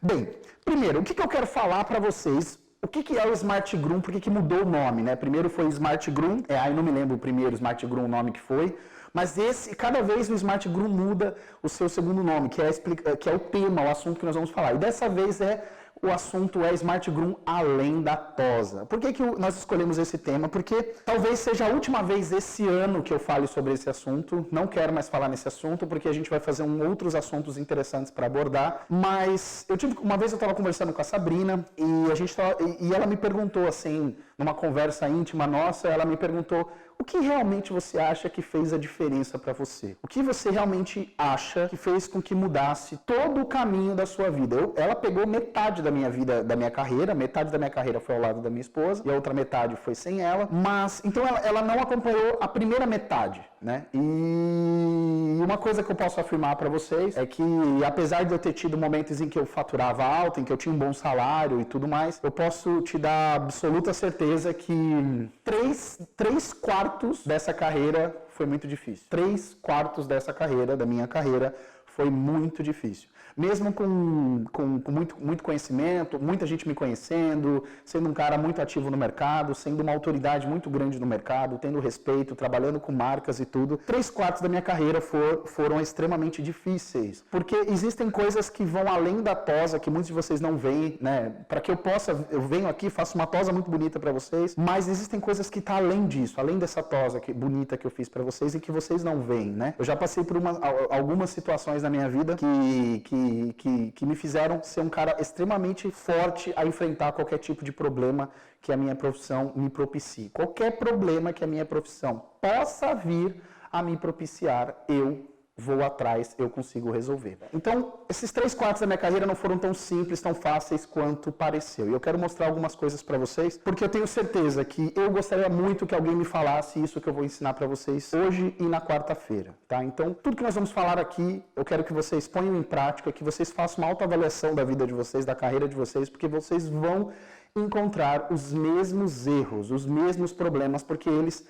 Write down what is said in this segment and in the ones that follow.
Bem, primeiro, o que eu quero falar para vocês? O que é o Smart Groom? Por que mudou o nome, né? Primeiro foi Smart Groom, aí não me lembro o primeiro Smart Groom, o nome que foi, mas cada vez o Smart Groom muda o seu segundo nome, que é o tema, o assunto que nós vamos falar. E dessa vez o assunto é Smart Groom além da tosa. Por que nós escolhemos esse tema? Porque talvez seja a última vez esse ano que eu fale sobre esse assunto. Não quero mais falar nesse assunto, porque a gente vai fazer outros assuntos interessantes para abordar. Mas uma vez eu estava conversando com a Sabrina e ela me perguntou assim, numa conversa íntima nossa, ela me perguntou: o que realmente você acha que fez a diferença para você? O que você realmente acha que fez com que mudasse todo o caminho da sua vida? Ela pegou metade da minha vida, da minha carreira, metade da minha carreira foi ao lado da minha esposa e a outra metade foi sem ela, mas então ela não acompanhou a primeira metade, né? E uma coisa que eu posso afirmar para vocês é que, apesar de eu ter tido momentos em que eu faturava alto, em que eu tinha um bom salário e tudo mais, eu posso te dar absoluta certeza que 3/4 dessa carreira foi muito difícil. 3/4 dessa carreira, da minha carreira, foi muito difícil. Mesmo com muito conhecimento, muita gente me conhecendo, sendo um cara muito ativo no mercado, sendo uma autoridade muito grande no mercado, tendo respeito, trabalhando com marcas e tudo, 3/4 da minha carreira foram extremamente difíceis. Porque existem coisas que vão além da tosa, que muitos de vocês não veem, né? Para que eu venho aqui, faço uma tosa muito bonita para vocês, mas existem coisas que estão além disso, além dessa tosa bonita que eu fiz para vocês e que vocês não veem, né? Eu já passei por algumas situações na minha vida que me fizeram ser um cara extremamente forte a enfrentar qualquer tipo de problema que a minha profissão me propicie. Qualquer problema que a minha profissão possa vir a me propiciar, eu vou atrás, eu consigo resolver. Então, esses 3/4 da minha carreira não foram tão simples, tão fáceis quanto pareceu. E eu quero mostrar algumas coisas para vocês, porque eu tenho certeza que eu gostaria muito que alguém me falasse isso que eu vou ensinar para vocês hoje e na quarta-feira, tá? Então, tudo que nós vamos falar aqui, eu quero que vocês ponham em prática, que vocês façam uma autoavaliação da vida de vocês, da carreira de vocês, porque vocês vão encontrar os mesmos erros, os mesmos problemas, porque eles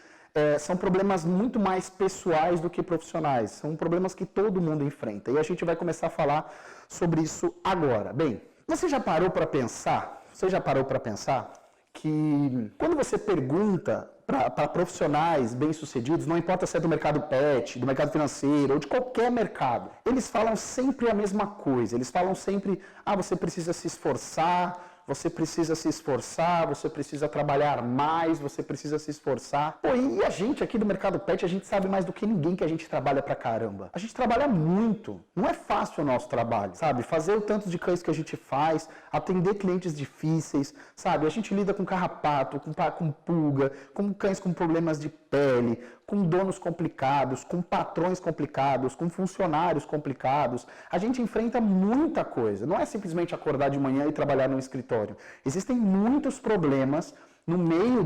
são problemas muito mais pessoais do que profissionais. São problemas que todo mundo enfrenta. E a gente vai começar a falar sobre isso agora. Bem, você já parou para pensar? Que quando você pergunta para profissionais bem-sucedidos, não importa se é do mercado pet, do mercado financeiro ou de qualquer mercado, eles falam sempre a mesma coisa. Eles falam sempre: você precisa se esforçar, você precisa trabalhar mais, você precisa se esforçar. Pô, e a gente aqui do mercado pet, a gente sabe mais do que ninguém que a gente trabalha pra caramba. A gente trabalha muito. Não é fácil o nosso trabalho, sabe? Fazer o tanto de cães que a gente faz, atender clientes difíceis, sabe? A gente lida com carrapato, com pulga, com cães com problemas de pele, com donos complicados, com patrões complicados, com funcionários complicados. A gente enfrenta muita coisa. Não é simplesmente acordar de manhã e trabalhar no escritório. Existem muitos problemas no meio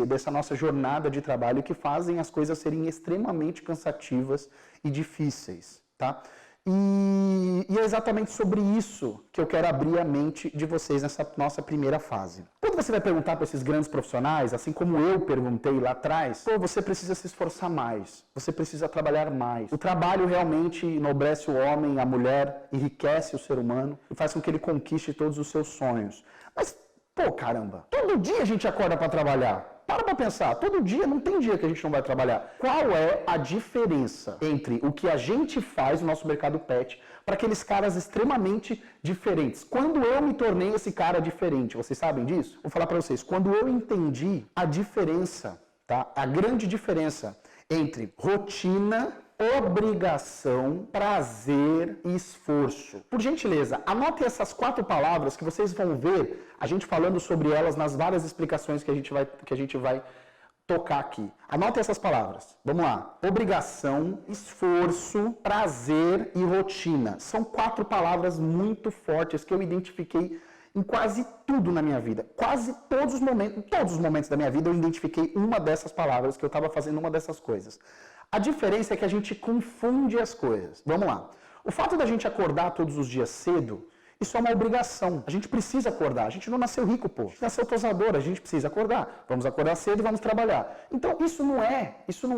dessa nossa jornada de trabalho que fazem as coisas serem extremamente cansativas e difíceis, tá? E é exatamente sobre isso que eu quero abrir a mente de vocês nessa nossa primeira fase. Quando você vai perguntar para esses grandes profissionais, assim como eu perguntei lá atrás, você precisa se esforçar mais, você precisa trabalhar mais. O trabalho realmente enobrece o homem, a mulher, enriquece o ser humano e faz com que ele conquiste todos os seus sonhos. Mas, caramba, todo dia a gente acorda para trabalhar. Para pensar, todo dia, não tem dia que a gente não vai trabalhar. Qual é a diferença entre o que a gente faz no nosso mercado pet para aqueles caras extremamente diferentes? Quando eu me tornei esse cara diferente, vocês sabem disso? Vou falar para vocês, quando eu entendi a diferença, tá? A grande diferença entre rotina, obrigação, prazer e esforço. Por gentileza, anotem essas 4 palavras que vocês vão ver a gente falando sobre elas nas várias explicações que a gente vai tocar aqui. Anotem essas palavras. Vamos lá. Obrigação, esforço, prazer e rotina. São 4 palavras muito fortes que eu identifiquei em quase tudo na minha vida. Quase todos os momentos da minha vida eu identifiquei uma dessas palavras, que eu estava fazendo uma dessas coisas. A diferença é que a gente confunde as coisas. Vamos lá. O fato da gente acordar todos os dias cedo, Isso é uma obrigação. A gente precisa acordar. A gente não nasceu rico, pô. A gente nasceu tosador, a gente precisa acordar. Vamos acordar cedo e vamos trabalhar. Então, isso não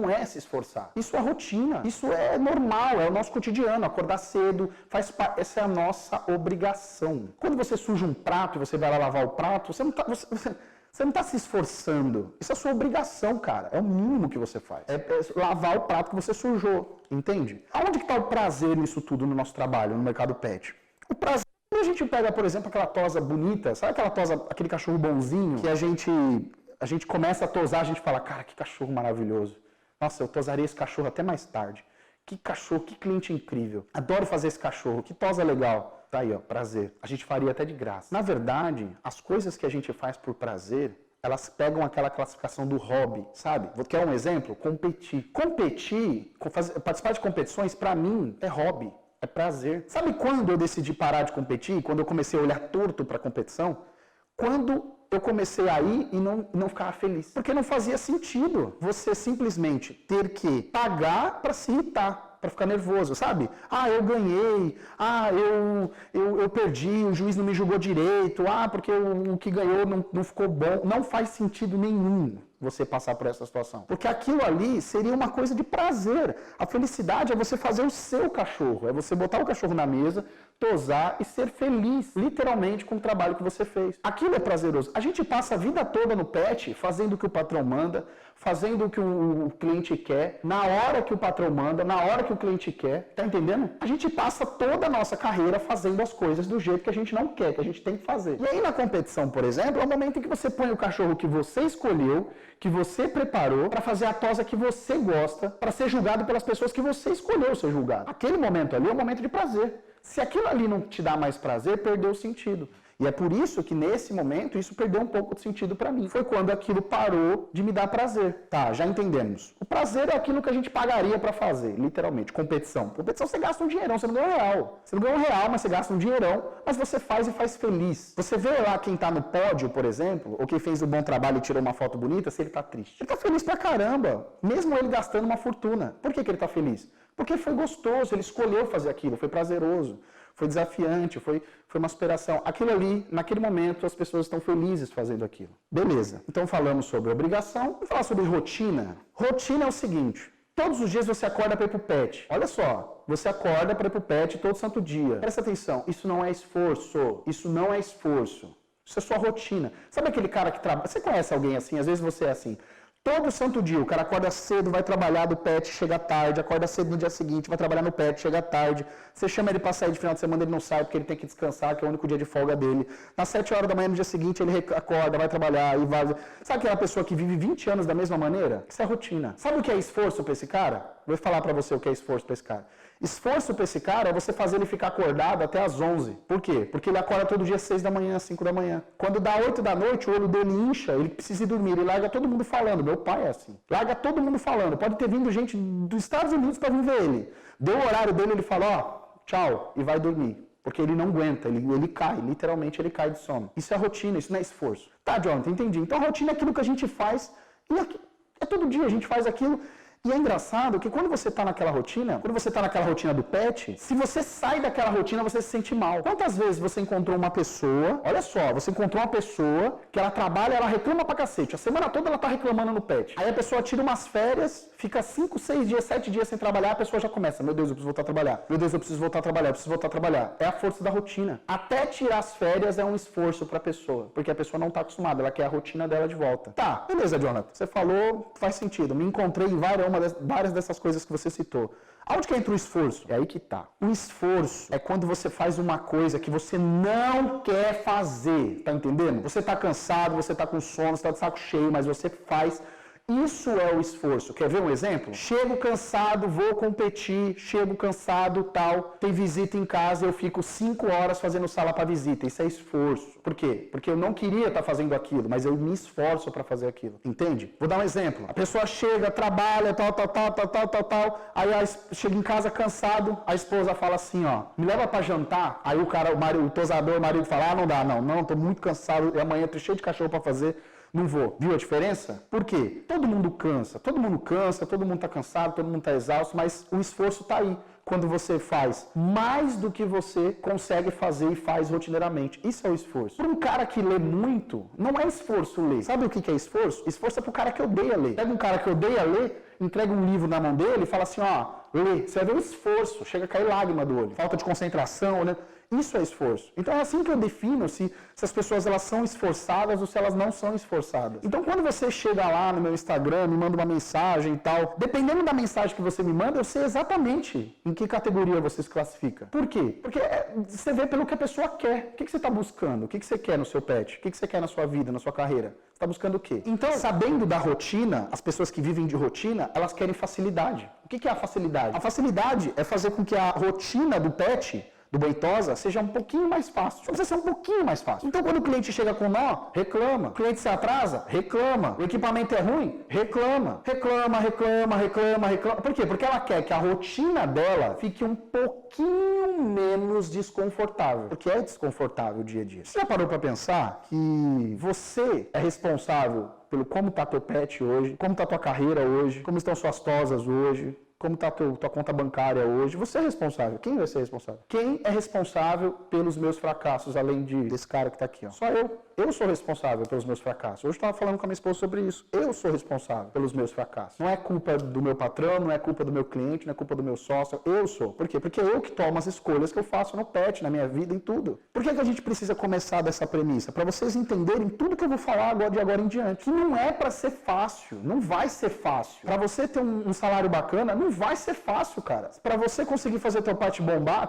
é se esforçar. Isso é rotina. Isso é normal, é o nosso cotidiano. Acordar cedo, essa é a nossa obrigação. Quando você suja um prato e você vai lá lavar o prato, você não está se esforçando. Isso é a sua obrigação, cara. É o mínimo que você faz. É lavar o prato que você sujou. Entende? Aonde que está o prazer nisso tudo no nosso trabalho, no mercado pet? O prazer, quando a gente pega, por exemplo, aquela tosa bonita, sabe aquela tosa, aquele cachorro bonzinho, que a gente começa a tosar, a gente fala, cara, que cachorro maravilhoso. Nossa, eu tosaria esse cachorro até mais tarde. Que cachorro, que cliente incrível. Adoro fazer esse cachorro, que tosa legal. Tá aí, ó, prazer. A gente faria até de graça. Na verdade, as coisas que a gente faz por prazer, elas pegam aquela classificação do hobby, sabe? Quer um exemplo? Competir. Participar de competições, pra mim, é hobby. É prazer. Sabe quando eu decidi parar de competir? Quando eu comecei a olhar torto para a competição? Quando eu comecei a ir e não ficava feliz. Porque não fazia sentido você simplesmente ter que pagar para se irritar, para ficar nervoso, sabe? Ah, eu ganhei. Ah, eu perdi, o juiz não me julgou direito. Ah, porque o que ganhou não ficou bom. Não faz sentido nenhum você passar por essa situação. Porque aquilo ali seria uma coisa de prazer. A felicidade é você fazer o seu cachorro. É você botar o cachorro na mesa, tosar e ser feliz, literalmente, com o trabalho que você fez. Aquilo é prazeroso. A gente passa a vida toda no pet fazendo o que o patrão manda, fazendo o que o cliente quer, na hora que o patrão manda, na hora que o cliente quer. Tá entendendo? A gente passa toda a nossa carreira fazendo as coisas do jeito que a gente não quer, que a gente tem que fazer. E aí na competição, por exemplo, é o momento em que você põe o cachorro que você escolheu, que você preparou para fazer a tosa que você gosta, para ser julgado pelas pessoas que você escolheu ser julgado. Aquele momento ali é um momento de prazer. Se aquilo ali não te dá mais prazer, perdeu o sentido. E é por isso que nesse momento isso perdeu um pouco de sentido para mim. Foi quando aquilo parou de me dar prazer. Tá, já entendemos. O prazer é aquilo que a gente pagaria para fazer, literalmente. Competição. Competição você gasta um dinheirão, você não ganha um real. Você não ganha um real, mas você gasta um dinheirão, mas você faz e faz feliz. Você vê lá quem tá no pódio, por exemplo, ou quem fez um bom trabalho e tirou uma foto bonita, se ele tá triste. Ele tá feliz pra caramba, mesmo ele gastando uma fortuna. Por que ele tá feliz? Porque foi gostoso, ele escolheu fazer aquilo, foi prazeroso. Foi desafiante, foi uma superação. Aquilo ali, naquele momento, as pessoas estão felizes fazendo aquilo. Beleza. Então falamos sobre obrigação. Vamos falar sobre rotina. Rotina é o seguinte. Todos os dias você acorda para ir pro pet. Olha só. Você acorda para ir pro pet todo santo dia. Presta atenção. Isso não é esforço. Isso não é esforço. Isso é sua rotina. Sabe aquele cara que trabalha... Você conhece alguém assim? Às vezes você é assim... Todo santo dia, o cara acorda cedo, vai trabalhar do pet, chega tarde, acorda cedo no dia seguinte, vai trabalhar no pet, chega tarde. Você chama ele para sair de final de semana, ele não sai porque ele tem que descansar, que é o único dia de folga dele. Nas 7 horas da manhã, no dia seguinte, ele acorda, vai trabalhar e vai... Sabe aquela pessoa que vive 20 anos da mesma maneira? Isso é rotina. Sabe o que é esforço para esse cara? Vou falar para você o que é esforço para esse cara. Esforço para esse cara é você fazer ele ficar acordado até às 11. Por quê? Porque ele acorda todo dia às 6 da manhã, às 5 da manhã. Quando dá 8 da noite, o olho dele incha, ele precisa ir dormir. Ele larga todo mundo falando. Meu pai é assim. Larga todo mundo falando. Pode ter vindo gente dos Estados Unidos para vir ver ele. Deu o horário dele, ele fala, ó, tchau, e vai dormir. Porque ele não aguenta, ele cai, literalmente ele cai de sono. Isso é rotina, isso não é esforço. Tá, Jonathan, entendi. Então a rotina é aquilo que a gente faz, e é todo dia a gente faz aquilo. E é engraçado que quando você está naquela rotina, do pet, se você sai daquela rotina, você se sente mal. Quantas vezes você encontrou uma pessoa, olha só, você encontrou uma pessoa que ela trabalha, ela reclama pra cacete, a semana toda ela tá reclamando no pet. Aí a pessoa tira umas férias, fica 5, 6 dias, 7 dias sem trabalhar, a pessoa já começa, meu Deus, eu preciso voltar a trabalhar. Meu Deus, eu preciso voltar a trabalhar, eu preciso voltar a trabalhar. É a força da rotina. Até tirar as férias é um esforço pra pessoa, porque a pessoa não tá acostumada, ela quer a rotina dela de volta. Tá, beleza, Jonathan, você falou, faz sentido, me encontrei em várias dessas coisas que você citou. Aonde que entra o esforço? É aí que tá. O esforço é quando você faz uma coisa que você não quer fazer, tá entendendo? Você tá cansado, você tá com sono, você tá de saco cheio, mas você faz. Isso é o esforço. Quer ver um exemplo? Chego cansado, vou competir, chego cansado, tal, tem visita em casa, eu fico 5 horas fazendo sala para visita. Isso é esforço. Por quê? Porque eu não queria estar fazendo aquilo, mas eu me esforço para fazer aquilo. Entende? Vou dar um exemplo. A pessoa chega, trabalha, tal, aí chega em casa cansado, a esposa fala assim, ó, me leva para jantar. Aí o tosador, o marido fala, não dá, não, tô muito cansado, e amanhã tô cheio de cachorro para fazer. Não vou. Viu a diferença? Por quê? Todo mundo cansa, todo mundo tá cansado, todo mundo tá exausto, mas o esforço tá aí. quando você faz mais do que você consegue fazer e faz rotineiramente. Isso é o esforço. Para um cara que lê muito, não é esforço ler. Sabe o que é esforço? Esforço é pro cara que odeia ler. Pega um cara que odeia ler, entrega um livro na mão dele e fala assim, ó, lê. Você vai ver o esforço, chega a cair lágrima do olho. Falta de concentração, né? Isso é esforço. Então é assim que eu defino se as pessoas elas são esforçadas ou se elas não são esforçadas. Então quando você chega lá no meu Instagram, me manda uma mensagem e tal, dependendo da mensagem que você me manda, eu sei exatamente em que categoria você se classifica. Por quê? Porque você vê pelo que a pessoa quer. O que você está buscando? O que você quer no seu pet? O que você quer na sua vida, na sua carreira? Você está buscando o quê? Então, sabendo da rotina, as pessoas que vivem de rotina, elas querem facilidade. O que é a facilidade? A facilidade é fazer com que a rotina do pet do Boitosa seja um pouquinho mais fácil. Só precisa ser um pouquinho mais fácil. Então, quando o cliente chega com nó, reclama. O cliente se atrasa, reclama. O equipamento é ruim, reclama. Reclama. Por quê? Porque ela quer que a rotina dela fique um pouquinho menos desconfortável. Porque é desconfortável o dia a dia. Você já parou para pensar que você é responsável pelo como está teu pet hoje, como está tua carreira hoje, como estão suas tosas hoje, como está a tua conta bancária hoje? Você é responsável. Quem vai ser responsável? Quem é responsável pelos meus fracassos, além desse cara que está aqui? Ó? Só eu. Eu sou responsável pelos meus fracassos. Hoje eu estava falando com a minha esposa sobre isso. Eu sou responsável pelos meus fracassos. Não é culpa do meu patrão, não é culpa do meu cliente, não é culpa do meu sócio. Eu sou. Por quê? Porque é eu que tomo as escolhas que eu faço no pet, na minha vida, em tudo. Por que a gente precisa começar dessa premissa? Para vocês entenderem tudo que eu vou falar de agora em diante. Que não é para ser fácil. Não vai ser fácil. Para você ter um salário bacana, não vai ser fácil, cara. Para você conseguir fazer teu pet bombar,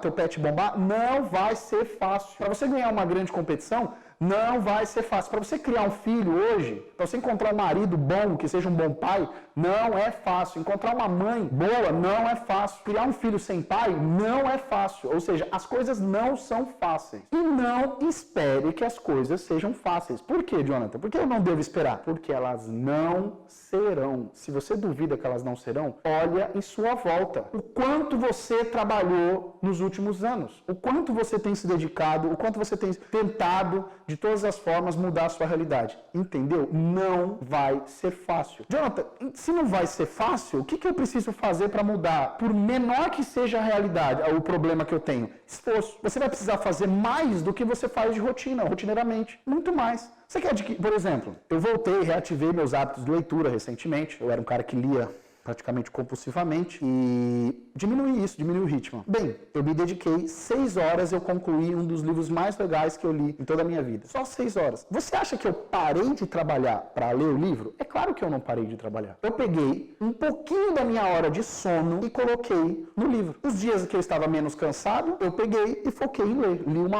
não vai ser fácil. Para você ganhar uma grande competição, não vai ser fácil. Para você criar um filho hoje, para você encontrar um marido bom, que seja um bom pai, não é fácil. Encontrar uma mãe boa não é fácil. Criar um filho sem pai não é fácil. Ou seja, as coisas não são fáceis. E não espere que as coisas sejam fáceis. Por quê, Jonathan? Por que eu não devo esperar? Porque elas não serão. Se você duvida que elas não serão, olha em sua volta. O quanto você trabalhou nos últimos anos. O quanto você tem se dedicado, o quanto você tem tentado de todas as formas mudar a sua realidade. Entendeu? Não vai ser fácil. Jonathan, se não vai ser fácil, o que eu preciso fazer para mudar? Por menor que seja a realidade, o problema que eu tenho, esforço. Você vai precisar fazer mais do que você faz de rotineiramente. Muito mais. Você quer por exemplo, eu reativei meus hábitos de leitura recentemente. Eu era um cara que lia praticamente compulsivamente e diminui o ritmo. Bem, eu me dediquei 6 horas, eu concluí um dos livros mais legais que eu li em toda a minha vida. Só 6 horas. Você acha que eu parei de trabalhar para ler o livro? É claro que eu não parei de trabalhar. Eu peguei um pouquinho da minha hora de sono e coloquei no livro. Os dias que eu estava menos cansado, eu peguei e foquei em ler. Li 1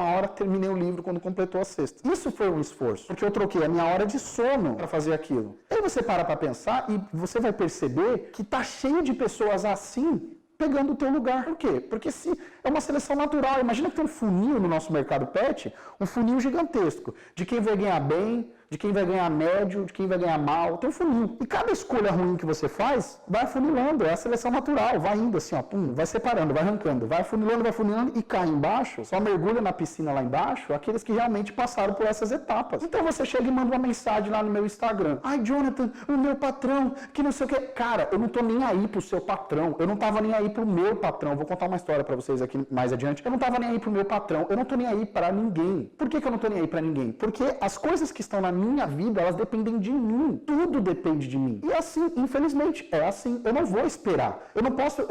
hora, terminei o livro quando completou a 6ª. Isso foi um esforço, porque eu troquei a minha hora de sono para fazer aquilo. Aí você para pensar e você vai perceber que tá cheio de pessoas assim pegando o teu lugar. Por quê? Porque se é uma seleção natural. Imagina que tem um funil no nosso mercado pet, um funil gigantesco, de quem vai ganhar bem, de quem vai ganhar médio, de quem vai ganhar mal. Tem um funil. E cada escolha ruim que você faz, vai afunilando. É a seleção natural. Vai indo assim, ó, pum, vai separando, vai arrancando, vai afunilando e cai embaixo. Só mergulha na piscina lá embaixo aqueles que realmente passaram por essas etapas. Então você chega e manda uma mensagem lá no meu Instagram. Ai, Jonathan, o meu patrão, que não sei o quê. Cara, eu não tô nem aí pro seu patrão. Eu não tava nem aí pro meu patrão. Vou contar uma história pra vocês aqui mais adiante. Eu não tava nem aí pro meu patrão. Eu não tô nem aí pra ninguém. Por que eu não tô nem aí pra ninguém? Porque as coisas que estão na minha vida, elas dependem de mim. Tudo depende de mim. E assim, infelizmente, é assim. Eu não vou esperar. Eu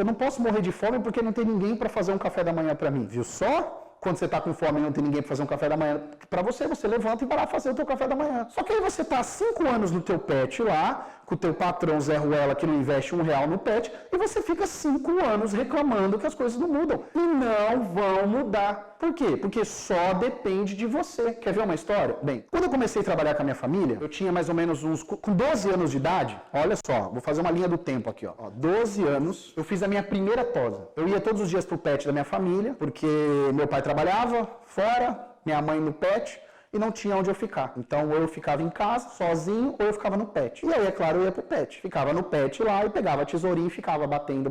não posso morrer de fome porque não tem ninguém para fazer um café da manhã para mim. Viu só? Quando você está com fome e não tem ninguém para fazer um café da manhã para você, você levanta e vai lá fazer o teu café da manhã. Só que aí você está há 5 anos no teu pet lá, com o teu patrão Zé Ruela que não investe R$1 no pet, e você fica 5 anos reclamando que as coisas não mudam. E não vão mudar. Por quê? Porque só depende de você. Quer ver uma história? Bem, quando eu comecei a trabalhar com a minha família, eu tinha mais ou menos com 12 anos de idade, olha só, vou fazer uma linha do tempo aqui, ó. 12 anos, eu fiz a minha primeira tosa. Eu ia todos os dias pro pet da minha família, porque meu pai trabalhava fora, minha mãe no pet, e não tinha onde eu ficar. Então, ou eu ficava em casa, sozinho, ou eu ficava no pet. E aí, é claro, eu ia pro pet. Ficava no pet lá e pegava a tesourinha e ficava batendo.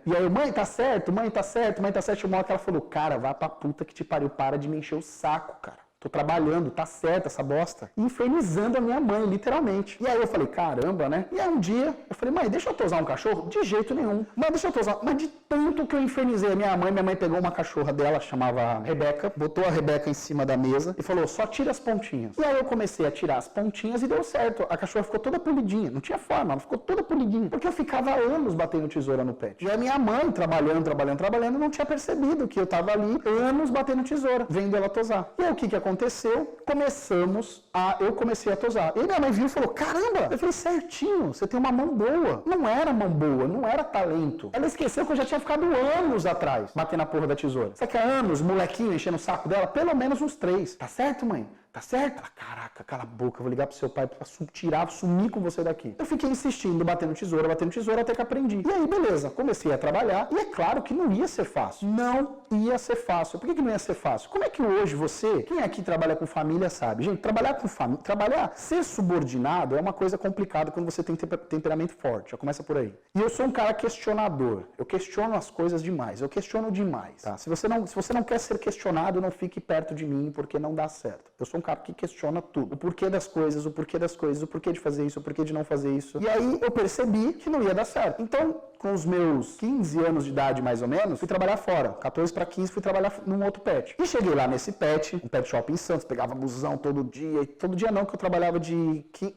E aí, mãe, tá certo. Uma hora que ela falou, cara, vá pra puta que te pariu, para de me encher o saco, cara. tô trabalhando, tá certo essa bosta. E infernizando a minha mãe, literalmente. E aí eu falei, caramba, né? E aí um dia, eu falei, mãe, deixa eu tosar um cachorro? De jeito nenhum. Mãe, deixa eu tosar. Mas de tanto que eu infernizei a minha mãe pegou uma cachorra dela, chamava Rebeca, botou a Rebeca em cima da mesa e falou, só tira as pontinhas. E aí eu comecei a tirar as pontinhas e deu certo. A cachorra ficou toda polidinha. Não tinha forma, ela ficou toda polidinha. Porque eu ficava anos batendo tesoura no pet. E a minha mãe, trabalhando, não tinha percebido que eu tava ali anos batendo tesoura, vendo ela tosar. E aí o que aconteceu? Eu comecei a tosar. E minha mãe viu e falou, caramba, eu falei, certinho, você tem uma mão boa. Não era mão boa, não era talento. Ela esqueceu que eu já tinha ficado anos atrás, batendo a porra da tesoura. Sabe que há anos, molequinho, enchendo o saco dela? Pelo menos uns 3. Tá certo, mãe? Tá certo? Ela, caraca, cala a boca, eu vou ligar pro seu pai pra sumir com você daqui. Eu fiquei insistindo, batendo tesoura, até que aprendi. E aí, beleza, comecei a trabalhar e é claro que não ia ser fácil. Não ia ser fácil. Por que não ia ser fácil? Como é que hoje quem aqui trabalha com família sabe? Gente, ser subordinado é uma coisa complicada quando você tem temperamento forte, já começa por aí. E eu sou um cara questionador, eu questiono as coisas demais, eu questiono demais, tá? Se você não quer ser questionado, não fique perto de mim, porque não dá certo. Eu sou um cara que questiona tudo. O porquê das coisas, o porquê de fazer isso, o porquê de não fazer isso. E aí eu percebi que não ia dar certo. Então, com os meus 15 anos de idade, mais ou menos, fui trabalhar fora. 14 para 15, fui trabalhar num outro pet. E cheguei lá nesse pet, um pet shop em Santos, pegava busão todo dia. E todo dia não, que eu trabalhava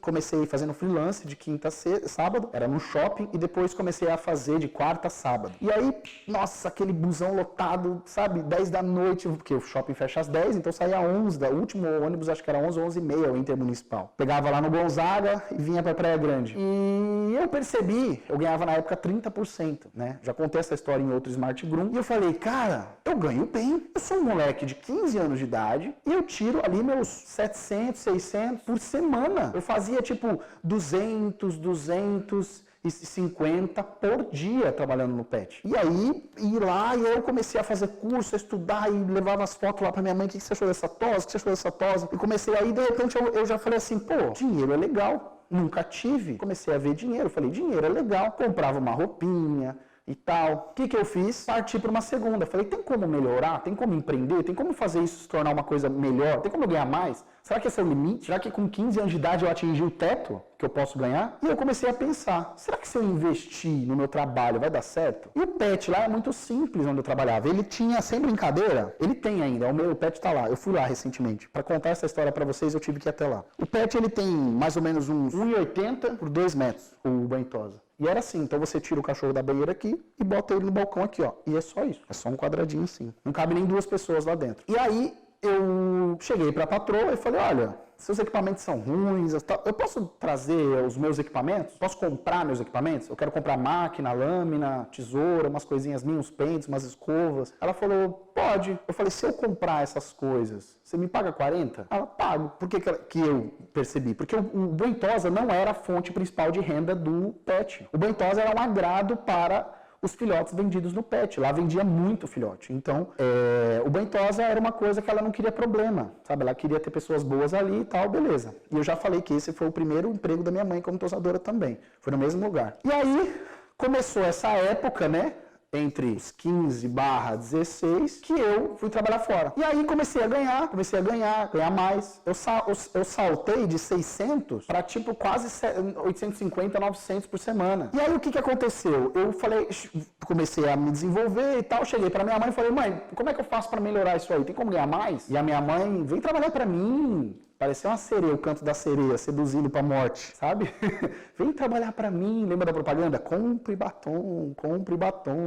comecei fazendo freelance de quinta a sábado, era no shopping, e depois comecei a fazer de quarta a sábado. E aí, nossa, aquele busão lotado, sabe, 10 da noite, porque o shopping fecha às 10, então saía 11, o último ônibus acho que era 11, 11 e meia, o intermunicipal. Pegava lá no Gonzaga e vinha pra Praia Grande. E eu percebi, eu ganhava na época 30%, né? Já contei essa história em outro Smart Groom. E eu falei, cara, eu ganho bem. Eu sou um moleque de 15 anos de idade e eu tiro ali meus 700, 600 por semana. Eu fazia tipo 250 por dia trabalhando no pet. E aí, ir lá, e eu comecei a fazer curso, a estudar, e levava as fotos lá pra minha mãe, o que você achou dessa tosa, o que você achou dessa tosa? E comecei aí, de repente, eu já falei assim, pô, dinheiro é legal. Nunca tive. Comecei a ver dinheiro, falei, dinheiro é legal. Comprava uma roupinha e tal. O que eu fiz? Parti para uma segunda. Falei, tem como melhorar? Tem como empreender? Tem como fazer isso se tornar uma coisa melhor? Tem como eu ganhar mais? Será que esse é o limite? Será que com 15 anos de idade eu atingi o teto que eu posso ganhar? E eu comecei a pensar, será que se eu investir no meu trabalho vai dar certo? E o pet lá é muito simples onde eu trabalhava. Ele tinha, sem brincadeira, ele tem ainda, o meu pet tá lá. Eu fui lá recentemente. Para contar essa história para vocês, eu tive que ir até lá. O pet, ele tem mais ou menos uns 1,80 por 2 metros, o banho-tosa. E era assim, então você tira o cachorro da banheira aqui e bota ele no balcão aqui, ó. E é só isso, é só um quadradinho assim. Não cabe nem 2 pessoas lá dentro. E aí, eu cheguei para a patroa e falei, olha, seus equipamentos são ruins, eu posso trazer os meus equipamentos? Posso comprar meus equipamentos? Eu quero comprar máquina, lâmina, tesoura, umas coisinhas minhas, uns pentes, umas escovas. Ela falou, pode. Eu falei, se eu comprar essas coisas, você me paga 40? Ela, pago. Por que eu percebi? Porque o banho-tosa não era a fonte principal de renda do pet. O banho-tosa era um agrado para os filhotes vendidos no pet. Lá vendia muito filhote. Então, o banho-tosa era uma coisa que ela não queria problema, sabe? Ela queria ter pessoas boas ali e tal, beleza. E eu já falei que esse foi o primeiro emprego da minha mãe como tosadora também. Foi no mesmo lugar. E aí, começou essa época, né? Entre os 15/16, que eu fui trabalhar fora. E aí comecei a ganhar mais. Eu saltei de 600 para tipo quase 850, 900 por semana. E aí o que aconteceu? Eu falei, comecei a me desenvolver e tal, cheguei para minha mãe e falei, mãe, como é que eu faço para melhorar isso aí? Tem como ganhar mais? E a minha mãe, vem trabalhar para mim. Parecia uma sereia, o canto da sereia, seduzindo pra morte, sabe? Vem trabalhar pra mim, lembra da propaganda? Compre batom,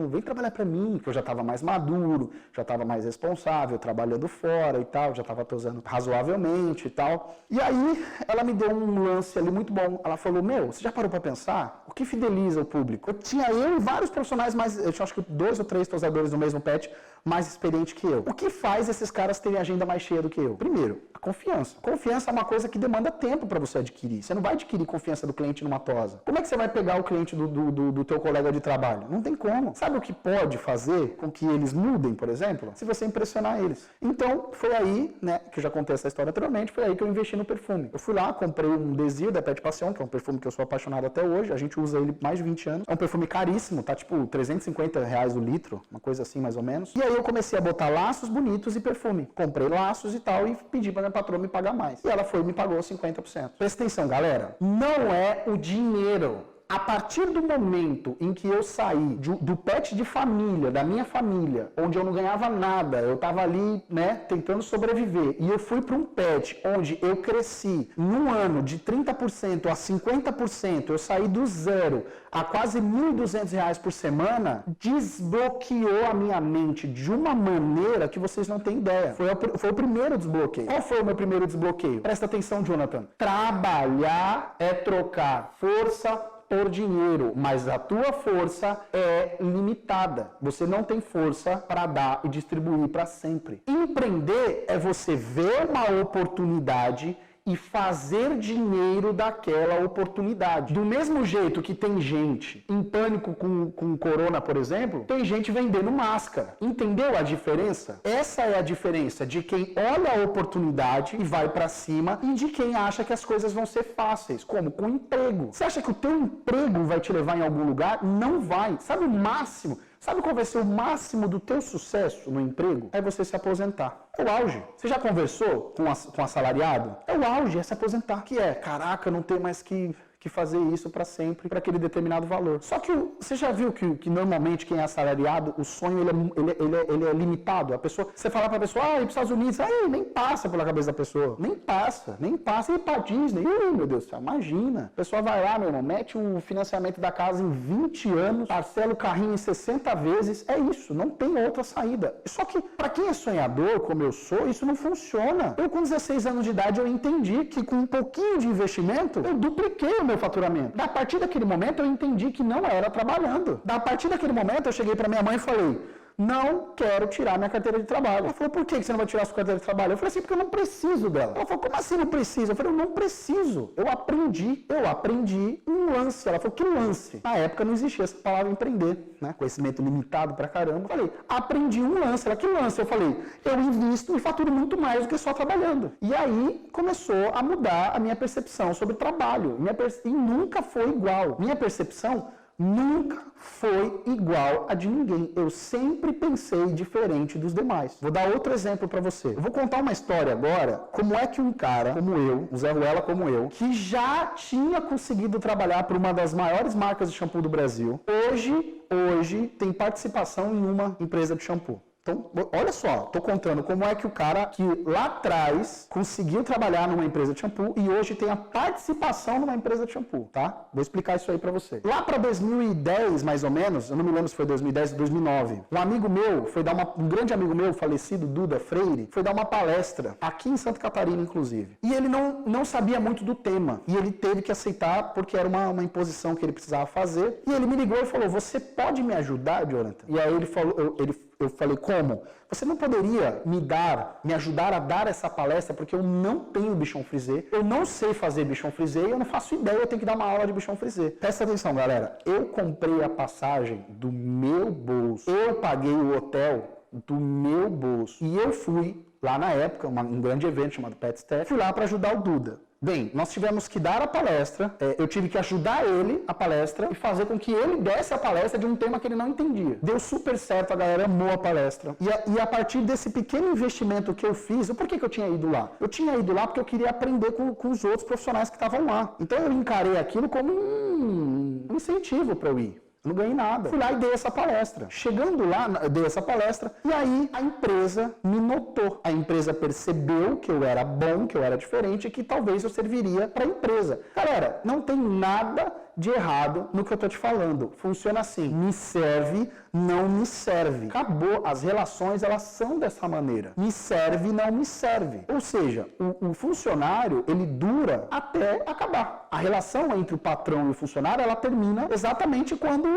vem trabalhar pra mim, que eu já tava mais maduro, já tava mais responsável, trabalhando fora e tal, já tava tosando razoavelmente e tal. E aí, ela me deu um lance ali muito bom. Ela falou, você já parou pra pensar? O que fideliza o público? Eu e vários profissionais eu tinha acho que 2 ou 3 tosadores do mesmo pet, mais experiente que eu. O que faz esses caras terem agenda mais cheia do que eu? Primeiro, a confiança. Confiança é uma coisa que demanda tempo para você adquirir. Você não vai adquirir confiança do cliente numa tosa. Como é que você vai pegar o cliente do teu colega de trabalho? Não tem como. Sabe o que pode fazer com que eles mudem, por exemplo? Se você impressionar eles. Então, foi aí, né, que eu já contei essa história anteriormente, foi aí que eu investi no perfume. Eu fui lá, comprei um Desir da Pet Passion, que é um perfume que eu sou apaixonado até hoje. A gente usa ele mais de 20 anos. É um perfume caríssimo, tá tipo R$350 o litro, uma coisa assim mais ou menos. E aí eu comecei a botar laços bonitos e perfume. Comprei laços e tal e pedi pra minha patroa me pagar mais. E ela foi e me pagou 50%. Presta atenção, galera. Não é o dinheiro. A partir do momento em que eu saí do pet de família, da minha família, onde eu não ganhava nada, eu estava ali, né, tentando sobreviver, e eu fui para um pet onde eu cresci num ano de 30% a 50%, eu saí do zero a quase R$ 1.200 por semana, desbloqueou a minha mente de uma maneira que vocês não têm ideia. Foi o primeiro desbloqueio. Qual foi o meu primeiro desbloqueio? Presta atenção, Jonathan. Trabalhar é trocar força por dinheiro, mas a tua força é limitada. Você não tem força para dar e distribuir para sempre. Empreender é você ver uma oportunidade e fazer dinheiro daquela oportunidade. Do mesmo jeito que tem gente em pânico com corona, por exemplo, tem gente vendendo máscara. Entendeu a diferença? Essa é a diferença de quem olha a oportunidade e vai para cima e de quem acha que as coisas vão ser fáceis, como com emprego. Você acha que o teu emprego vai te levar em algum lugar? Não vai. Sabe o máximo? Sabe qual vai ser o máximo do teu sucesso no emprego? É você se aposentar. É o auge. Você já conversou com assalariado? É o auge, é se aposentar. Que é, caraca, não tem mais que fazer isso para sempre, para aquele determinado valor. Só que você já viu que normalmente quem é assalariado, o sonho ele é limitado. A pessoa, você fala para a pessoa, ir para os Estados Unidos, nem passa pela cabeça da pessoa. Nem passa. Ir para Disney, meu Deus do céu, imagina. A pessoa vai lá, meu irmão, mete o financiamento da casa em 20 anos, parcela o carrinho em 60 vezes, é isso, não tem outra saída. Só que para quem é sonhador, como eu sou, isso não funciona. Eu com 16 anos de idade, eu entendi que com um pouquinho de investimento, eu dupliquei o meu faturamento. A partir daquele momento eu entendi que não era trabalhando. A partir daquele momento eu cheguei para minha mãe e falei, não quero tirar minha carteira de trabalho. Ela falou, por que você não vai tirar sua carteira de trabalho? Eu falei assim, porque eu não preciso dela. Ela falou, como assim não precisa? Eu falei, eu não preciso. Eu aprendi um lance. Ela falou, que lance? Na época não existia essa palavra empreender, né? Conhecimento limitado pra caramba. Eu falei, aprendi um lance. Ela, que lance? Eu falei, eu invisto e faturo muito mais do que só trabalhando. E aí começou a mudar a minha percepção sobre trabalho. E nunca foi igual. Minha percepção nunca foi igual a de ninguém. Eu sempre pensei diferente dos demais. Vou dar outro exemplo para você. Eu vou contar uma história agora, como é que um cara como eu, um Zé Ruela como eu, que já tinha conseguido trabalhar por uma das maiores marcas de shampoo do Brasil, hoje tem participação em uma empresa de shampoo. Então, olha só, tô contando como é que o cara que lá atrás conseguiu trabalhar numa empresa de shampoo e hoje tem a participação numa empresa de shampoo, tá? Vou explicar isso aí pra você. Lá pra 2010, mais ou menos, eu não me lembro se foi 2010 ou 2009, um amigo meu, um grande amigo meu, falecido, Duda Freire, foi dar uma palestra, aqui em Santa Catarina, inclusive. E ele não sabia muito do tema. E ele teve que aceitar porque era uma imposição que ele precisava fazer. E ele me ligou e falou, você pode me ajudar, Jonathan? E aí ele falou, eu falei, como? Você não poderia me ajudar a dar essa palestra, porque eu não tenho bichon frisé, eu não sei fazer bichon frisé e eu não faço ideia, eu tenho que dar uma aula de bichon frisé. Presta atenção, galera, eu comprei a passagem do meu bolso, eu paguei o hotel do meu bolso e eu fui lá na época, um grande evento chamado PetStaff, fui lá para ajudar o Duda. Bem, nós tivemos que dar a palestra, eu tive que ajudar ele a palestra e fazer com que ele desse a palestra de um tema que ele não entendia. Deu super certo, a galera amou a palestra. E a partir desse pequeno investimento que eu fiz, por que eu tinha ido lá? Eu tinha ido lá porque eu queria aprender com os outros profissionais que estavam lá. Então eu encarei aquilo como um incentivo para eu ir. Eu não ganhei nada. Fui lá e dei essa palestra. Chegando lá, eu dei essa palestra e aí a empresa me notou. A empresa percebeu que eu era bom, que eu era diferente e que talvez eu serviria para a empresa. Galera, não tem nada de errado no que eu tô te falando. Funciona assim, me serve, não me serve. Acabou, as relações elas são dessa maneira. Me serve, não me serve. Ou seja, o funcionário, ele dura até acabar. A relação entre o patrão e o funcionário, ela termina exatamente quando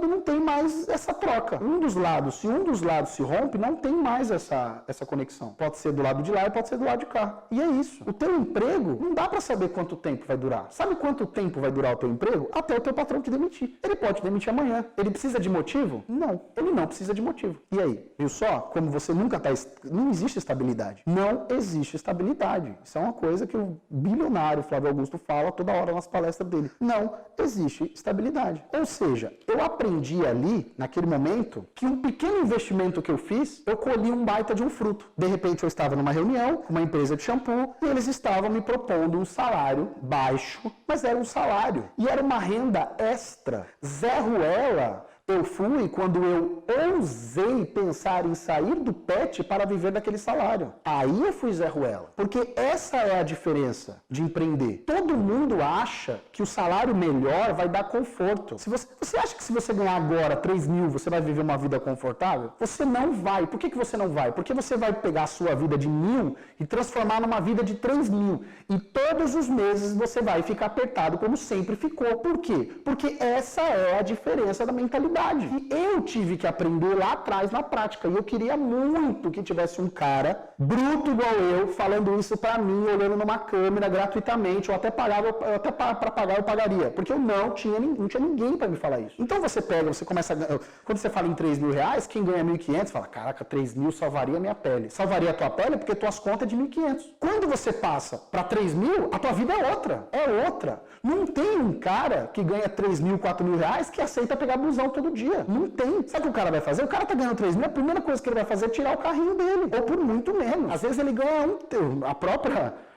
não tem mais essa troca. Se um dos lados se rompe, não tem mais essa conexão. Pode ser do lado de lá e pode ser do lado de cá. E é isso. O teu emprego, não dá para saber quanto tempo vai durar. Sabe quanto tempo vai durar o teu emprego? Até o teu patrão te demitir. Ele pode te demitir amanhã. Ele precisa de motivo? Não, ele não precisa de motivo. E aí, viu só? Como você nunca está... Não existe estabilidade. Não existe estabilidade. Isso é uma coisa que o bilionário Flávio Augusto fala toda hora nas palestras dele. Não existe estabilidade. Ou seja, eu aprendi ali, naquele momento, que um pequeno investimento que eu fiz, eu colhi um baita de um fruto. De repente, eu estava numa reunião com uma empresa de shampoo e eles estavam me propondo um salário baixo, mas era um salário. E era uma renda extra. Zé Ruela, eu fui quando eu ousei pensar em sair do pet para viver daquele salário. Aí eu fui Zé Ruela. Porque essa é a diferença de empreender. Todo mundo acha que o salário melhor vai dar conforto. Se você acha que se você ganhar agora 3 mil, você vai viver uma vida confortável? Você não vai. Por que você não vai? Porque você vai pegar a sua vida de 1.000 e transformar numa vida de 3 mil. E todos os meses você vai ficar apertado como sempre ficou. Por quê? Porque essa é a diferença da mentalidade. E eu tive que aprender lá atrás na prática. E eu queria muito que tivesse um cara bruto igual eu, falando isso pra mim, olhando numa câmera gratuitamente, ou até pagava, para pagar eu pagaria. Porque eu não tinha ninguém pra me falar isso. Então você pega, você começa a, quando você fala em 3 mil reais, quem ganha 1.500, fala, caraca, 3 mil salvaria a minha pele. Salvaria a tua pele porque tuas contas é de 1.500. Quando você passa pra 3 mil, a tua vida é outra. É outra. Não tem um cara que ganha 3 mil, 4 mil reais que aceita pegar busão todo dia. Não tem. Sabe o que o cara vai fazer? O cara tá ganhando 3 mil, a primeira coisa que ele vai fazer é tirar o carrinho dele. Ou por muito menos. Às vezes ele ganha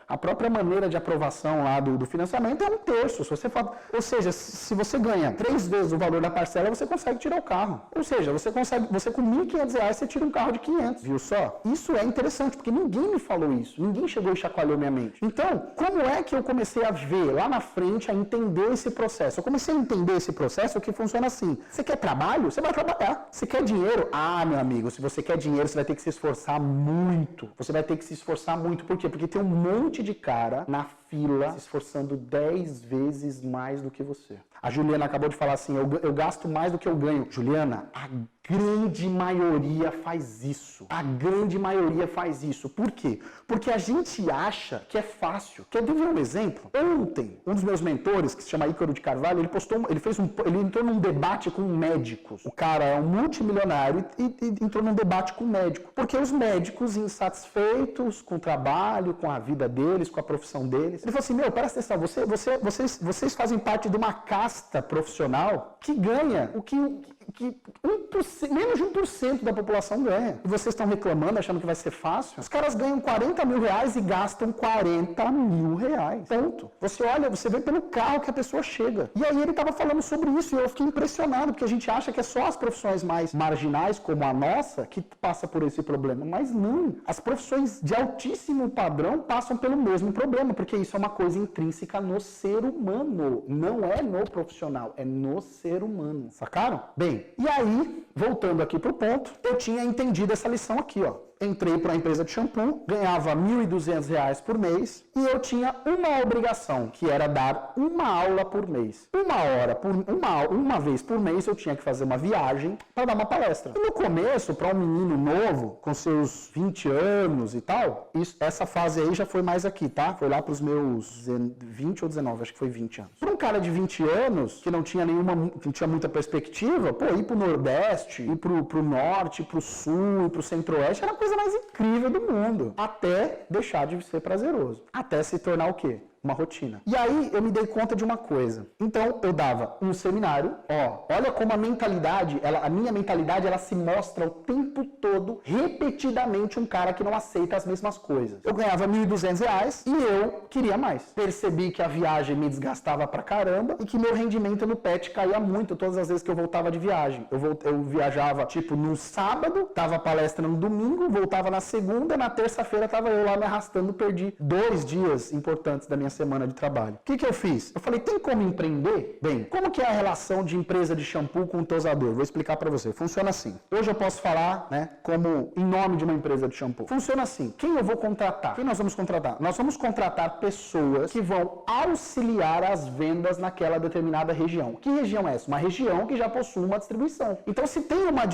a própria maneira de aprovação lá do financiamento é 1/3. Se você fala, ou seja, se você ganha 3 vezes o valor da parcela, você consegue tirar o carro. Ou seja, você com R$1.500 você tira um carro de 500. Viu só? Isso é interessante, porque ninguém me falou isso. Ninguém chegou e chacoalhou minha mente. Então, como é que eu comecei a ver lá na frente, a entender esse processo? Eu comecei a entender esse processo que funciona assim. Você quer trabalho? Você vai trabalhar. Você quer dinheiro? Ah, meu amigo, se você quer dinheiro, você vai ter que se esforçar muito. Você vai ter que se esforçar muito. Por quê? Porque tem um monte de cara na fila se esforçando 10 vezes mais do que você. A Juliana acabou de falar assim, eu gasto mais do que eu ganho. Juliana, a grande maioria faz isso. A grande maioria faz isso. Por quê? Porque a gente acha que é fácil. Quer ver um exemplo? Ontem, um dos meus mentores, que se chama Ícaro de Carvalho, ele entrou num debate com médicos. O cara é um multimilionário e entrou num debate com médico. Porque os médicos, insatisfeitos com o trabalho, com a vida deles, com a profissão deles, ele falou assim, presta atenção, vocês fazem parte de uma casta profissional que ganha o que menos de 1% da população ganha. E vocês estão reclamando, achando que vai ser fácil? Os caras ganham 40 mil reais e gastam 40 mil reais. Ponto. Você olha, você vê pelo carro que a pessoa chega. E aí ele estava falando sobre isso e eu fiquei impressionado, porque a gente acha que é só as profissões mais marginais, como a nossa, que passa por esse problema. Mas não. As profissões de altíssimo padrão passam pelo mesmo problema, porque isso é uma coisa intrínseca no ser humano. Não é no profissional, é no ser humano. Sacaram? Bem, e aí, voltando aqui pro ponto, eu tinha entendido essa lição aqui, ó. Entrei para uma empresa de shampoo, ganhava R$1.200 por mês e eu tinha uma obrigação, que era dar uma aula por mês. Uma vez por mês eu tinha que fazer uma viagem para dar uma palestra. E no começo, para um menino novo, com seus 20 anos e tal, essa fase aí já foi mais aqui, tá? Foi lá para os meus 20 ou 19, acho que foi 20 anos. Para um cara de 20 anos, que não tinha muita perspectiva, pô, ir pro Nordeste, ir pro Norte, ir pro Sul, ir pro Centro-Oeste, era a coisa mais incrível do mundo. Até deixar de ser prazeroso. Até se tornar o quê? Uma rotina. E aí eu me dei conta de uma coisa. Então eu dava um seminário, olha como a minha mentalidade, ela se mostra o tempo todo, repetidamente, um cara que não aceita as mesmas coisas. Eu ganhava R$1.200 e eu queria mais. Percebi que a viagem me desgastava pra caramba e que meu rendimento no pet caía muito todas as vezes que eu voltava de viagem. Eu viajava tipo no sábado, tava palestra no domingo, voltava na segunda, na terça-feira tava eu lá me arrastando, perdi 2 dias importantes da minha semana de trabalho. O que eu fiz? Eu falei, tem como empreender? Bem, como que é a relação de empresa de shampoo com o tosador? Vou explicar para você. Funciona assim. Hoje eu posso falar, como em nome de uma empresa de shampoo. Funciona assim. Quem eu vou contratar? Quem nós vamos contratar? Nós vamos contratar pessoas que vão auxiliar as vendas naquela determinada região. Que região é essa? Uma região que já possui uma distribuição. Então, se tem uma